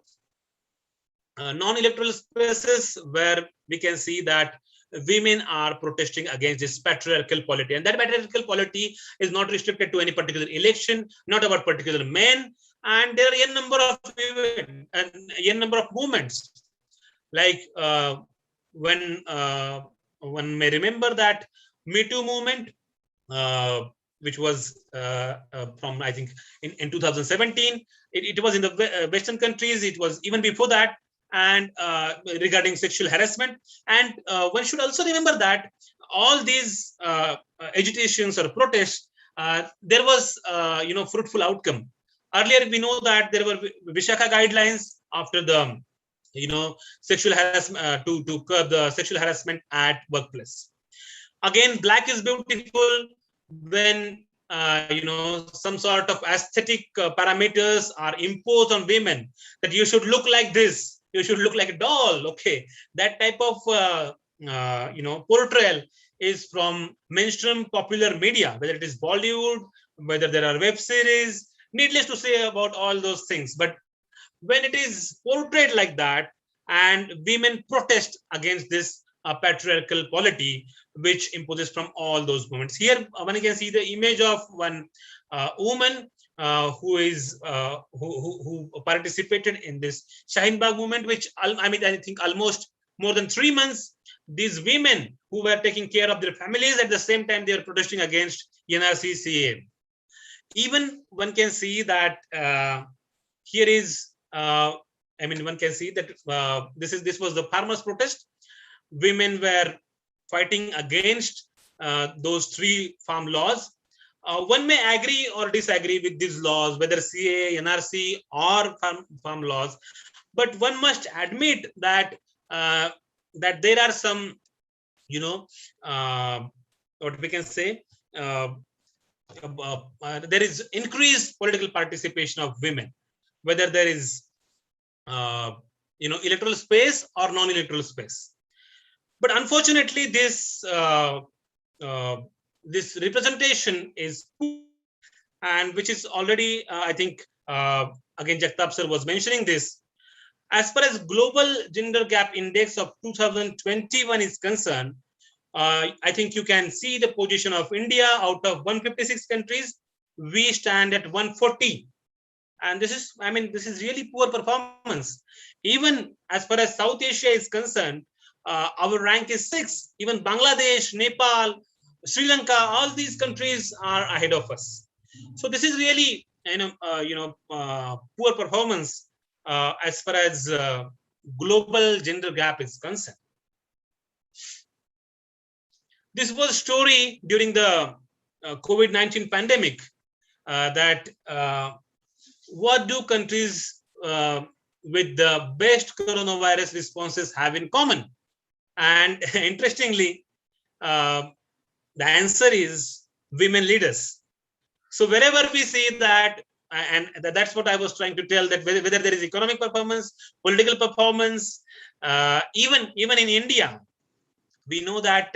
non-electoral spaces where we can see that women are protesting against this patriarchal polity, and that patriarchal polity is not restricted to any particular election, not about particular men, and there are a number of women and a number of movements. Like when one may remember that Me Too movement, which was from, I think, in 2017. It was in the Western countries. It was even before that, and regarding sexual harassment. And one should also remember that all these agitations or protests, there was fruitful outcome. Earlier, we know that there were Vishaka guidelines after the sexual harassment to curb the sexual harassment at workplace. Again, Black is Beautiful, when some sort of aesthetic parameters are imposed on women, that you should look like this, you should look like a doll. Okay, that type of portrayal is from mainstream popular media, whether it is Bollywood, whether there are web series. Needless to say about all those things, but when it is portrayed like that, and women protest against this patriarchal polity, which imposes from all those movements. Here one can see the image of one woman who participated in this Shaheen Bagh movement, which I think almost more than 3 months these women who were taking care of their families. At the same time, they were protesting against NRC CA. Even one can see that here is, one can see that this was the farmers' protest. Women were fighting against those 3 farm laws. One may agree or disagree with these laws, whether CA, NRC, or farm laws, but one must admit that that there are some, what we can say, there is increased political participation of women, whether there is electoral space or non-electoral space. But unfortunately, this this representation is poor, and which is already, I think, again, Jagtap sir was mentioning this. As far as global gender gap index of 2021 is concerned, I think you can see the position of India. Out of 156 countries, we stand at 140. And this is, this is really poor performance. Even as far as South Asia is concerned, our rank is 6. Even Bangladesh, Nepal, Sri Lanka, all these countries are ahead of us. So this is really, poor performance as far as global gender gap is concerned. This was a story during the COVID-19 pandemic that what do countries with the best coronavirus responses have in common? And interestingly, the answer is women leaders. So wherever we see that, and that's what I was trying to tell, that whether there is economic performance, political performance, even in India, we know that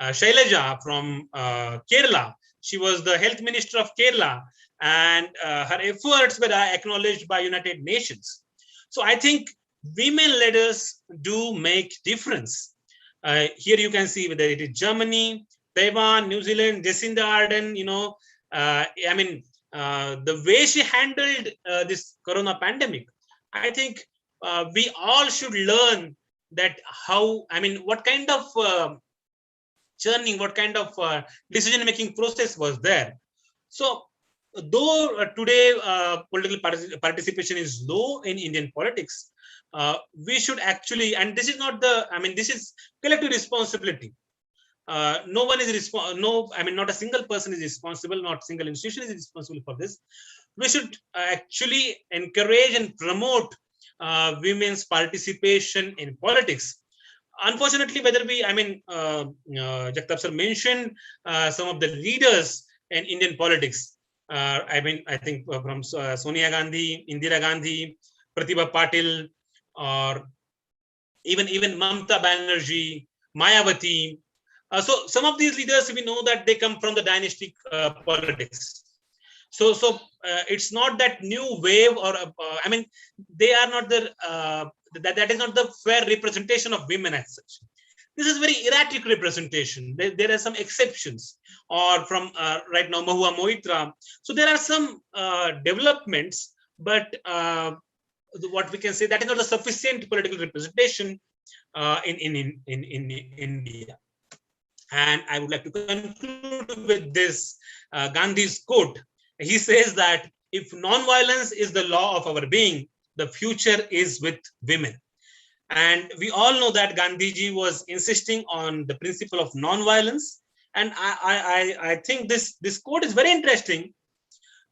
Shailaja from Kerala, she was the health minister of Kerala, and her efforts were acknowledged by United Nations. So I think women leaders do make difference. Here you can see whether it is Germany, Taiwan, New Zealand, Jacinda Ardern, the way she handled this corona pandemic, I think we all should learn that how, what kind of churning, what kind of decision-making process was there. So though today political participation is low in Indian politics, we should actually, and this is not the, this is collective responsibility. No one is not a single person is responsible, not a single institution is responsible for this. We should actually encourage and promote women's participation in politics. Unfortunately, whether we, Jagtap sir mentioned some of the leaders in Indian politics. I think from Sonia Gandhi, Indira Gandhi, Pratibha Patil, or even Mamata Banerjee, Mayawati. So some of these leaders, we know that they come from the dynastic politics. So it's not that new wave, or they are not the that is not the fair representation of women as such. This is very erratic representation. There are some exceptions, or from right now Mahua Moitra. So there are some developments, but what we can say, that is not a sufficient political representation in India. And I would like to conclude with this Gandhi's quote. He says that if non-violence is the law of our being, the future is with women. And we all know that Gandhiji was insisting on the principle of non-violence. And I think this quote is very interesting,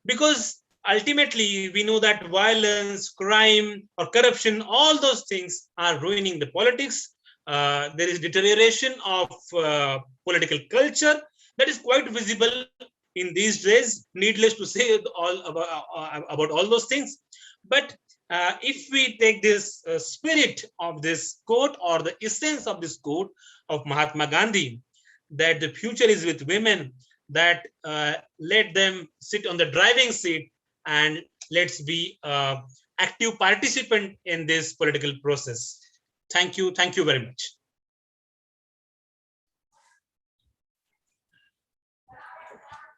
because ultimately we know that violence, crime, or corruption, all those things are ruining the politics. There is deterioration of political culture that is quite visible in these days. Needless to say all about all those things. But if we take this spirit of this quote, or the essence of this quote of Mahatma Gandhi, that the future is with women, that let them sit on the driving seat, and let's be active participant in this political process. Thank you very much.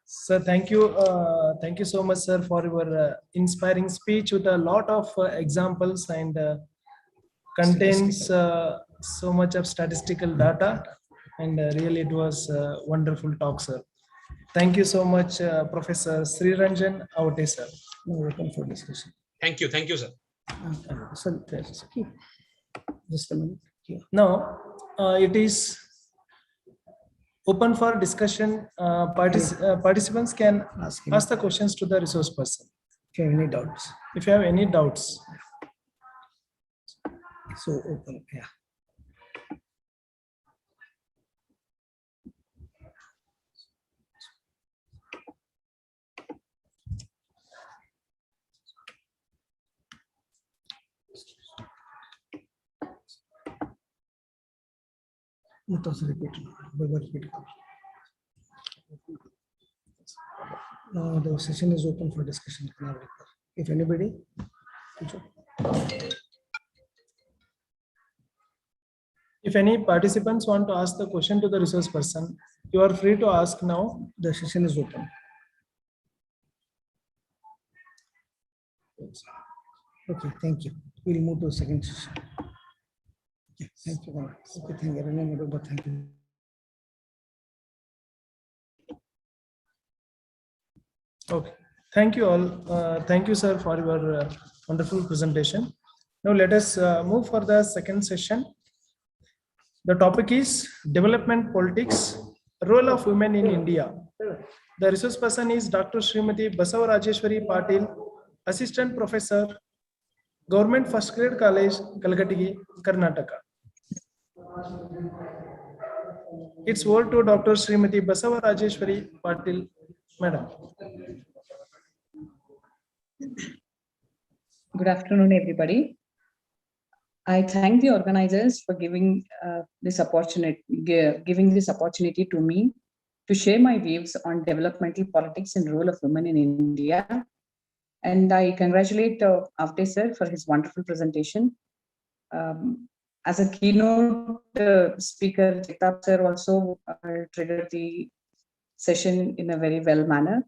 Sir, thank you so much, sir, for your inspiring speech with a lot of examples, and contains so much of statistical data, and really it was a wonderful talk, sir. Thank you so much, Professor Sriranjan Avate, sir. Now open for discussion. Thank you, sir. So, just a minute. Here. Now, it is open for discussion. Participants can ask the questions to the resource person. If you have any doubts, If you have any doubts. so open. Yeah. Let us repeat. Now the session is open for discussion. If anybody, If any participants want to ask the question to the resource person, you are free to ask now. the session is open. Okay, thank you. We'll move to the second session. Okay, thank you. Okay, thank you. Remember, thank you. Okay, thank you all. Thank you, sir, for your wonderful presentation. Now let us move for the second session. The topic is development politics, role of women in India. The resource person is Dr. Srimati Basavarajeshwari Patil, Assistant Professor, Government First Grade College, Kalkatigi, Karnataka. It's over to Dr. Srimati Basavarajeshwari Patil, Madam. Good afternoon, everybody. I thank the organizers for giving this opportunity to me to share my views on developmental politics and role of women in India. And I congratulate Avate sir for his wonderful presentation. As a keynote speaker, Jagtap sir also triggered the session in a very well manner.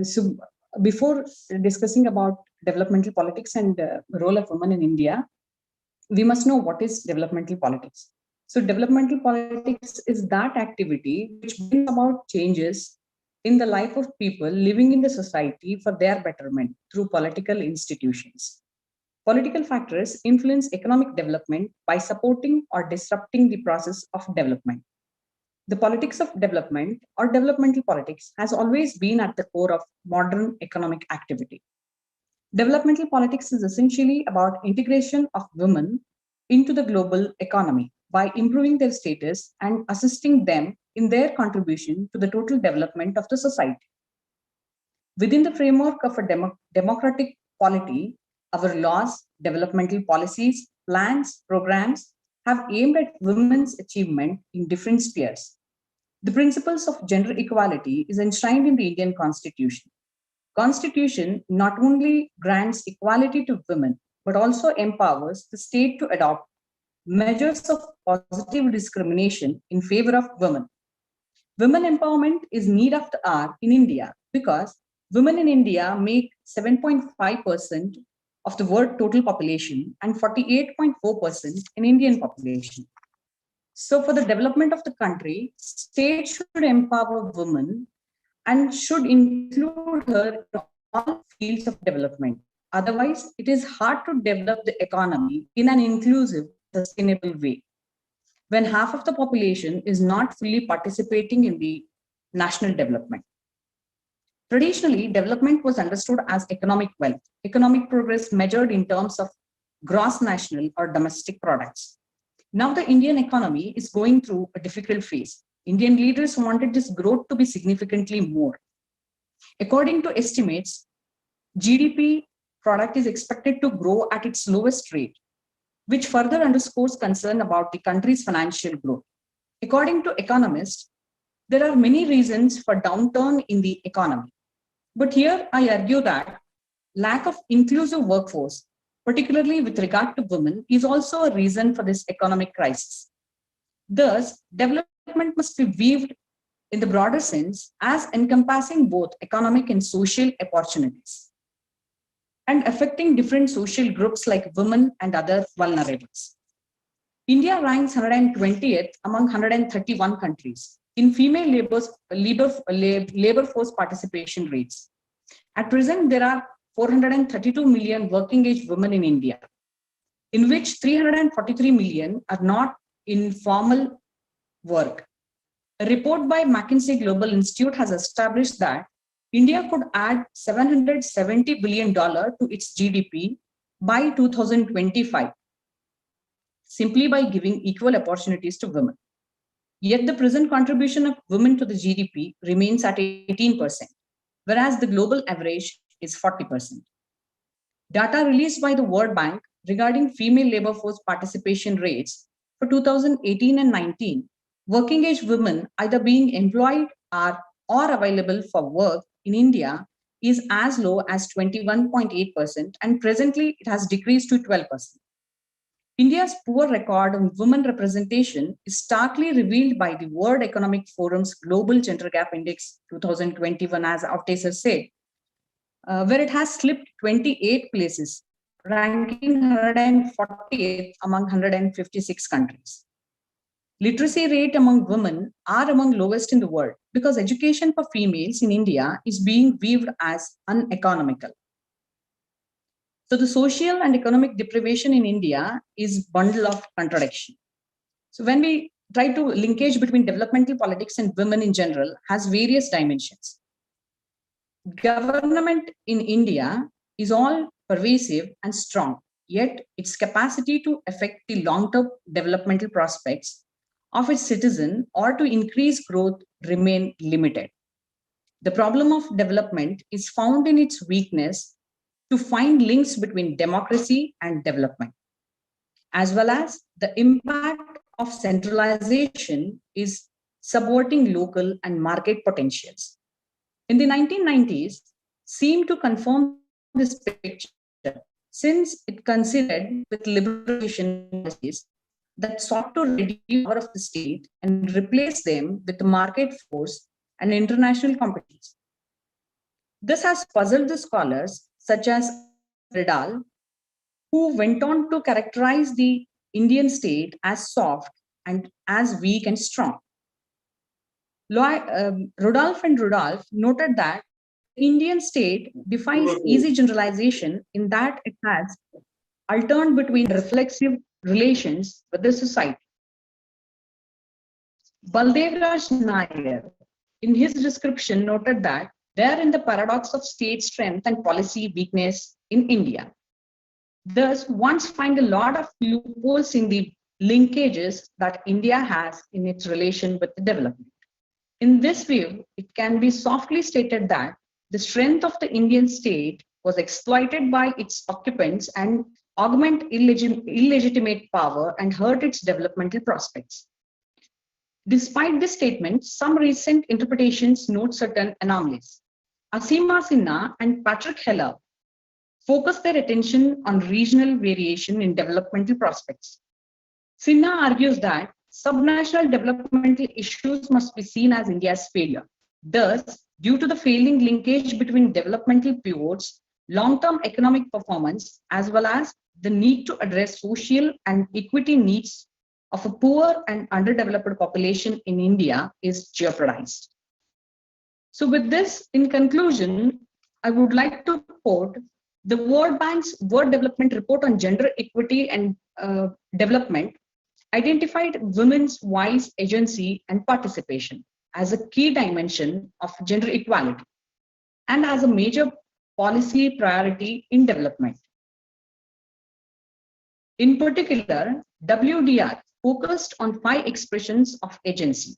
So before discussing about developmental politics and role of women in India, we must know what is developmental politics. So developmental politics is that activity which brings about changes in the life of people living in the society for their betterment through political institutions. Political factors influence economic development by supporting or disrupting the process of development. The politics of development or developmental politics has always been at the core of modern economic activity. Developmental politics is essentially about integration of women into the global economy by improving their status and assisting them in their contribution to the total development of the society. Within the framework of a democratic polity, our laws, developmental policies, plans, programs have aimed at women's achievement in different spheres. The principles of gender equality is enshrined in the Indian Constitution. Constitution not only grants equality to women, but also empowers the state to adopt measures of positive discrimination in favor of women. Women empowerment is need of the hour in India because women in India make 7.5% of the world total population and 48.4% in Indian population. So for the development of the country, state should empower women and should include her in all fields of development. Otherwise, it is hard to develop the economy in an inclusive, sustainable way when half of the population is not fully participating in the national development. Traditionally, development was understood as economic wealth, economic progress measured in terms of gross national or domestic products. Now the Indian economy is going through a difficult phase. Indian leaders wanted this growth to be significantly more. According to estimates, GDP product is expected to grow at its lowest rate, which further underscores concern about the country's financial growth. According to economists, there are many reasons for downturn in the economy. But here I argue that lack of inclusive workforce, particularly with regard to women, is also a reason for this economic crisis. Thus, development must be viewed in the broader sense as encompassing both economic and social opportunities and affecting different social groups like women and other vulnerables. India ranks 120th among 131 countries in female labor force participation rates. At present, there are 432 million working age women in India, in which 343 million are not in formal work. A report by McKinsey Global Institute has established that India could add $770 billion to its GDP by 2025, simply by giving equal opportunities to women. Yet the present contribution of women to the GDP remains at 18%, whereas the global average is 40%. Data released by the World Bank regarding female labor force participation rates for 2018 and 19, working age women either being employed or available for work in India is as low as 21.8%, and presently it has decreased to 12%. India's poor record on women representation is starkly revealed by the World Economic Forum's Global Gender Gap Index 2021, as Avteser said, where it has slipped 28 places, ranking 148th among 156 countries. Literacy rate among women are among lowest in the world because education for females in India is being viewed as uneconomical. So the social and economic deprivation in India is bundle of contradiction. So when we try to linkage between developmental politics and women in general has various dimensions. Government in India is all pervasive and strong, yet its capacity to affect the long-term developmental prospects of its citizen or to increase growth remain limited. The problem of development is found in its weakness to find links between democracy and development, as well as the impact of centralization is subverting local and market potentials. In the 1990s, seemed to confirm this picture since it considered with liberalization policies that sought to reduce the power of the state and replace them with the market force and international competition. This has puzzled the scholars such as Ridal, who went on to characterize the Indian state as soft and as weak and strong. Rudolph and Rudolph noted that the Indian state defies easy generalization in that it has alterned between reflexive relations with the society. Baldevraj Nair, in his description, noted that therein the paradox of state strength and policy weakness in India. Thus, one finds a lot of loopholes in the linkages that India has in its relation with the development. In this view, it can be softly stated that the strength of the Indian state was exploited by its occupants and augment illegitimate power and hurt its developmental prospects. Despite this statement, some recent interpretations note certain anomalies. Asima Sinha and Patrick Heller focus their attention on regional variation in developmental prospects. Sinha argues that subnational developmental issues must be seen as India's failure. Thus, due to the failing linkage between developmental pivots, long-term economic performance, as well as the need to address social and equity needs of a poor and underdeveloped population in India is jeopardized. So with this, in conclusion, I would like to quote the World Bank's World Development Report on Gender Equity and Development identified women's voice, agency, and participation as a key dimension of gender equality and as a major policy priority in development. In particular, WDR focused on 5 expressions of agency.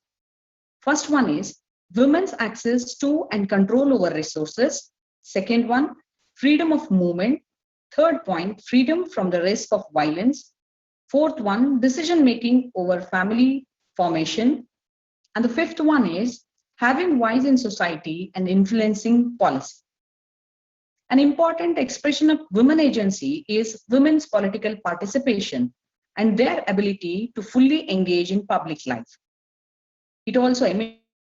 First one is women's access to and control over resources. Second one, freedom of movement. Third point, freedom from the risk of violence. Fourth one, decision-making over family formation. And the fifth one is having voice in society and influencing policy. An important expression of women agency is women's political participation and their ability to fully engage in public life. It also,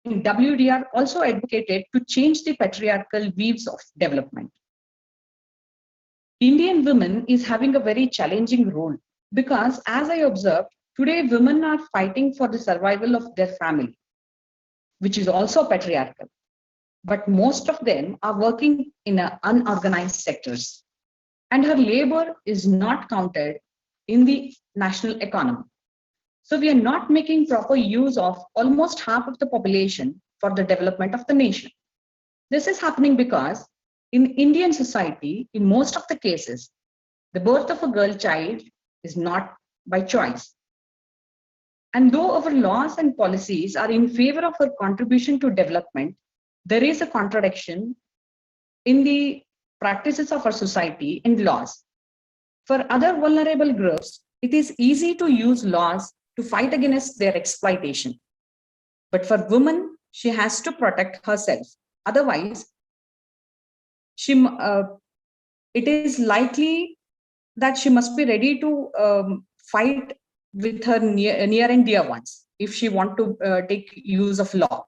WDR also advocated to change the patriarchal views of development. Indian women is having a very challenging role because, as I observed, Today, women are fighting for the survival of their family, which is also patriarchal. But most of them are working in unorganized sectors, and her labor is not counted in the national economy. So we are not making proper use of almost half of the population for the development of the nation. This is happening because in Indian society, in most of the cases, the birth of a girl child is not by choice. And though our laws and policies are in favor of her contribution to development, there is a contradiction in the practices of our society and laws. For other vulnerable groups, it is easy to use laws to fight against their exploitation. But for women, she has to protect herself. Otherwise, it is likely that she must be ready to fight with her near and dear ones if she want to take use of law.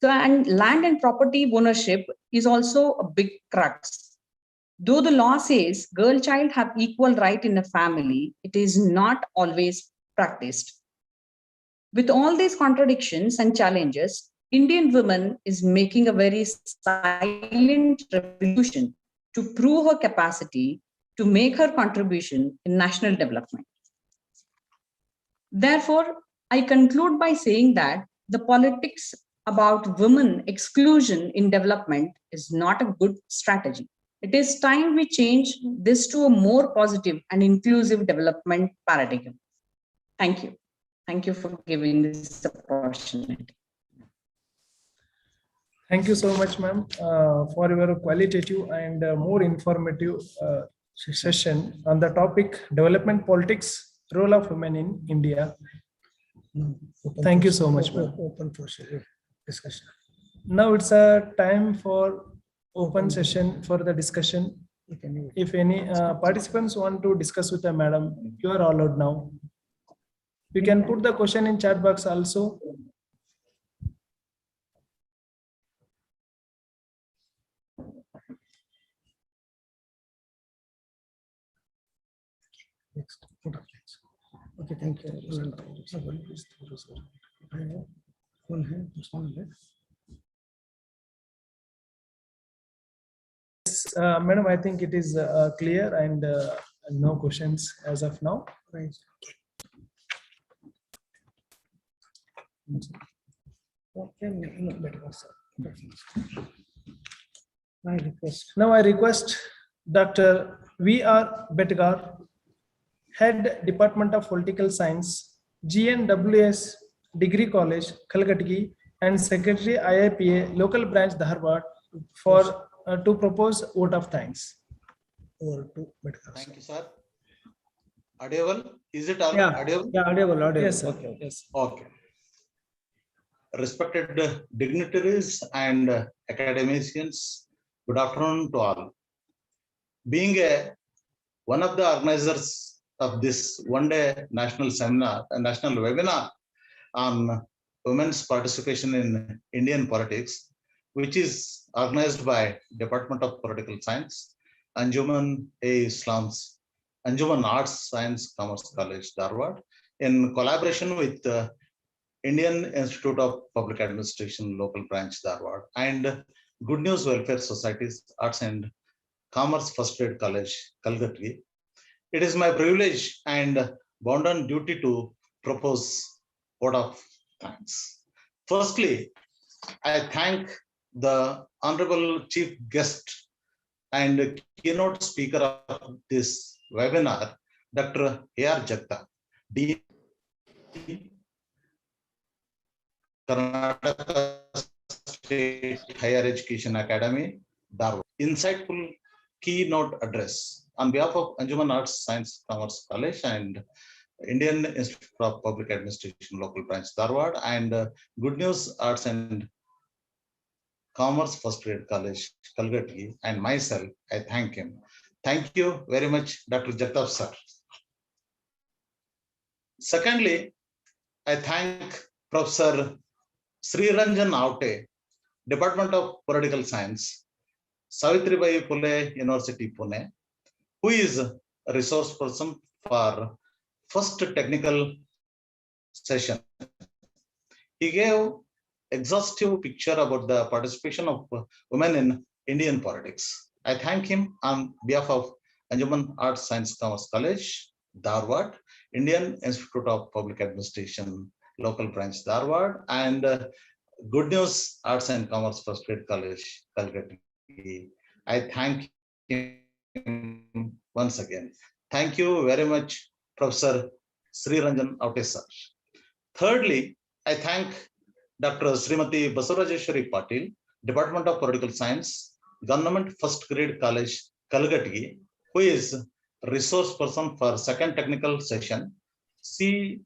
So, and land and property ownership is also a big crux. Though the law says girl child have equal right in a family, it is not always practiced. With all these contradictions and challenges, Indian women is making a very silent revolution to prove her capacity to make her contribution in national development. Therefore, I conclude by saying that the politics about women exclusion in development is not a good strategy. It is time we change this to a more positive and inclusive development paradigm. Thank you. Thank you for giving this opportunity. Thank you so much, ma'am, for your qualitative and more informative session on the topic development politics, role of women in India. Thank you so much, ma'am. Open for discussion. Now it's a time for open session for the discussion. If any participants want to discuss with the madam, you are allowed now. You can put the question in chat box also. Next. Okay, thank you. Madam, I think it is clear and no questions as of now. Right. Now I request Dr. V.R. Betgar, Head Department of Political Science, GNWS Degree College, Kalkatgi, and Secretary IIPA Local Branch, Dharwad, for to propose vote of thanks. Over to Betgar. Thank you, sir. Audible? Is it Yeah. audible? Yeah, audible. Yes, sir. Okay. Yes. Okay. Respected dignitaries and academicians, good afternoon to all. Being one of the organizers of this one-day national seminar, a national webinar on women's participation in Indian politics, which is organized by Department of Political Science, Anjuman Arts, Science, Commerce College, Dharwad, in collaboration with Indian Institute of Public Administration, Local Branch, Dharwad, and Good News Welfare Societies, Arts and Commerce First Grade College, Kalkatgi. It is my privilege and bounden duty to propose vote of thanks. Firstly, I thank the Honorable Chief Guest and keynote speaker of this webinar, Dr. A.R. Jagtap, Dean, Karnataka State Higher Education Academy, Dharwad. Insightful keynote address on behalf of Anjuman Arts, Science, Commerce College and Indian Institute of Public Administration, Local Branch, Dharwad, and Good News Arts and Commerce First Grade College, Kalkatgi, and myself, I thank him. Thank you very much, Dr. Jagtap sir. Secondly, I thank Professor Sriranjan Avte, Department of Political Science, Savitribai Phule University, Pune, who is a resource person for first technical session. He gave exhaustive picture about the participation of women in Indian politics. I thank him on behalf of Anjuman Arts Science Commerce College, Dharwad, Indian Institute of Public Administration, local branch Dharwad, and Good News Arts and Commerce First Grade College, Calcutta. I thank him once again. Thank you very much, Professor Sri Ranjan Aute sir. Thirdly, I thank Dr. Srimati Basavajeshwari Patil, Department of Political Science, Government First Grade College, Calcutta, who is resource person for second technical session. She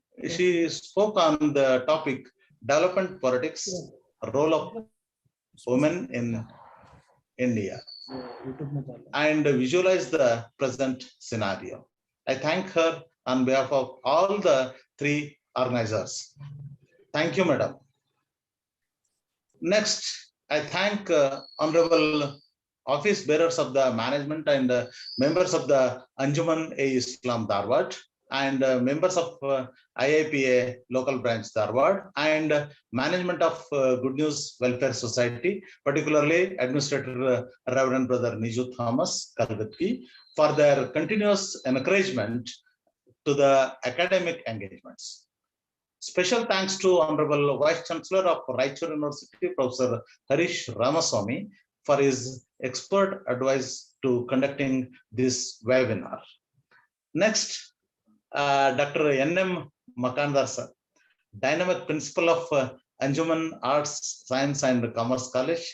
spoke on the topic development politics, role of women in India, and visualize the present scenario. I thank her on behalf of all the three organizers. Thank you, madam. Next, I thank honorable office bearers of the management and members of the Anjuman-e-Islam Dharwad and members of IIPA local branch Dharwad and management of Good News Welfare Society, particularly Administrator Reverend Brother Niju Thomas Kalgatki, for their continuous encouragement to the academic engagements. Special thanks to Honorable Vice Chancellor of Raichur University, Professor Harish Ramaswamy, for his expert advice to conducting this webinar. Next, Dr. N.M. Makandar sir, Dynamic Principal of Anjuman Arts, Science and Commerce College,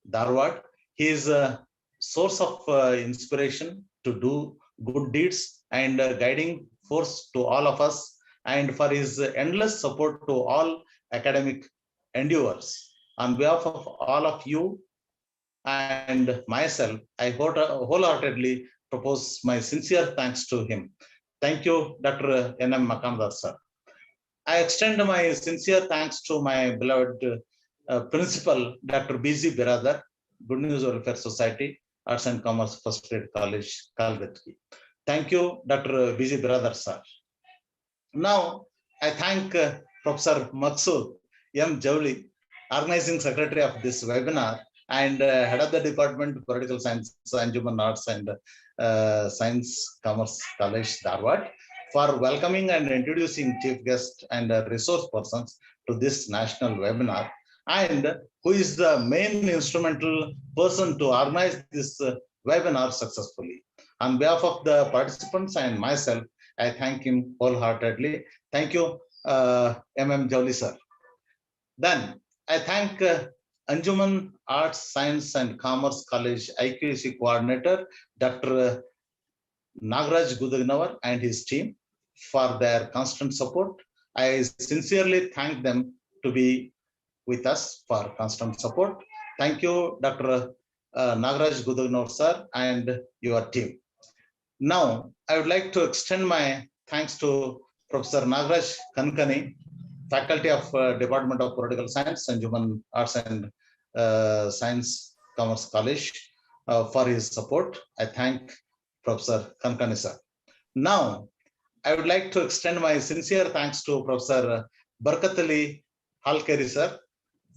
Dharwad. He is a source of inspiration to do good deeds and guiding force to all of us, and for his endless support to all academic endeavors. On behalf of all of you and myself, I wholeheartedly propose my sincere thanks to him. Thank you, Dr. N.M. Makandar sir. I extend my sincere thanks to my beloved principal, Dr. B.Z. Biradar, Good News Welfare Society, Arts and Commerce First Grade College, Calcutta. Thank you, Dr. B.Z. Biradar sir. Now, I thank Professor Maksud M. Javli, Organizing Secretary of this webinar and Head of the Department Political Science, Anjuman Arts and Science Commerce College, Dharwad, for welcoming and introducing chief guests and resource persons to this national webinar, and who is the main instrumental person to organize this webinar successfully. On behalf of the participants and myself, I thank him wholeheartedly. Thank you, M.M. Javli sir. Then I thank Anjuman Arts, Science and Commerce College IQAC Coordinator, Dr. Nagaraj Gudagnawar and his team for their constant support. I sincerely thank them to be with us for constant support. Thank you, Dr. Nagaraj Gudagnawar sir and your team. Now, I would like to extend my thanks to Professor Nagaraj Kankani, Faculty of Department of Political Science, Anjuman Arts and Science Commerce College for his support. I thank Professor Kankani sir. Now, I would like to extend my sincere thanks to Professor Barkat Ali Halkeri sir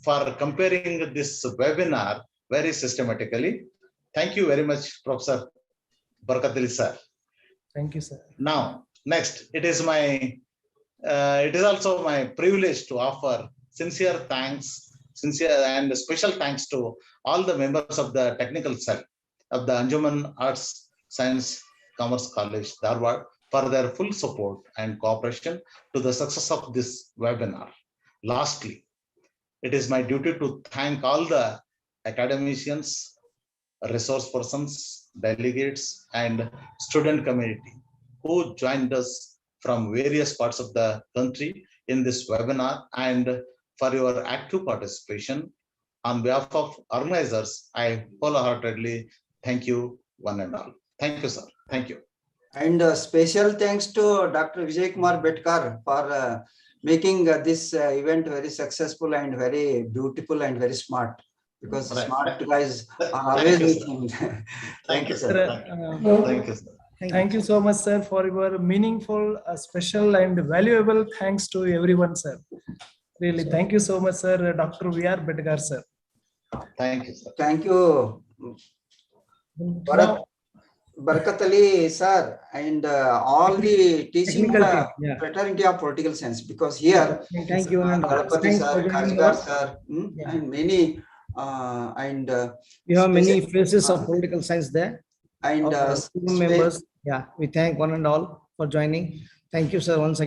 for comparing this webinar very systematically. Thank you very much, Professor Barkat Ali sir. Thank you, sir. Now, next, it is also my privilege to offer sincere and special thanks to all the members of the technical cell of the Anjuman Arts, Science, Commerce College, Dharwad, for their full support and cooperation to the success of this webinar. Lastly, it is my duty to thank all the academicians, resource persons, delegates, and student community who joined us from various parts of the country in this webinar, and for your active participation. On behalf of organizers, I wholeheartedly thank you one and all. Thank you, sir. Thank you. And special thanks to Dr. Vijay Kumar Betkar for making this event very successful and very beautiful and very smart, because Right. smart guys are always with him. Thank you, sir. Sir, Thank you, sir. Thank you so much, sir, for your meaningful, special, and valuable thanks to everyone, sir. Really, thank you so much, sir. Dr. V.R. Bedgar, sir. Thank you, sir. Thank you, Now, Barakat Ali, sir, and all the teaching Technical team, yeah. fraternity of political science, because here Thank you. And Ganapati thanks sir, for joining Kajgar us. sir, Yeah. and many We have many specific- faces of political science there. and Our team members. Yeah, we thank one and all for joining. Thank you, sir, once again.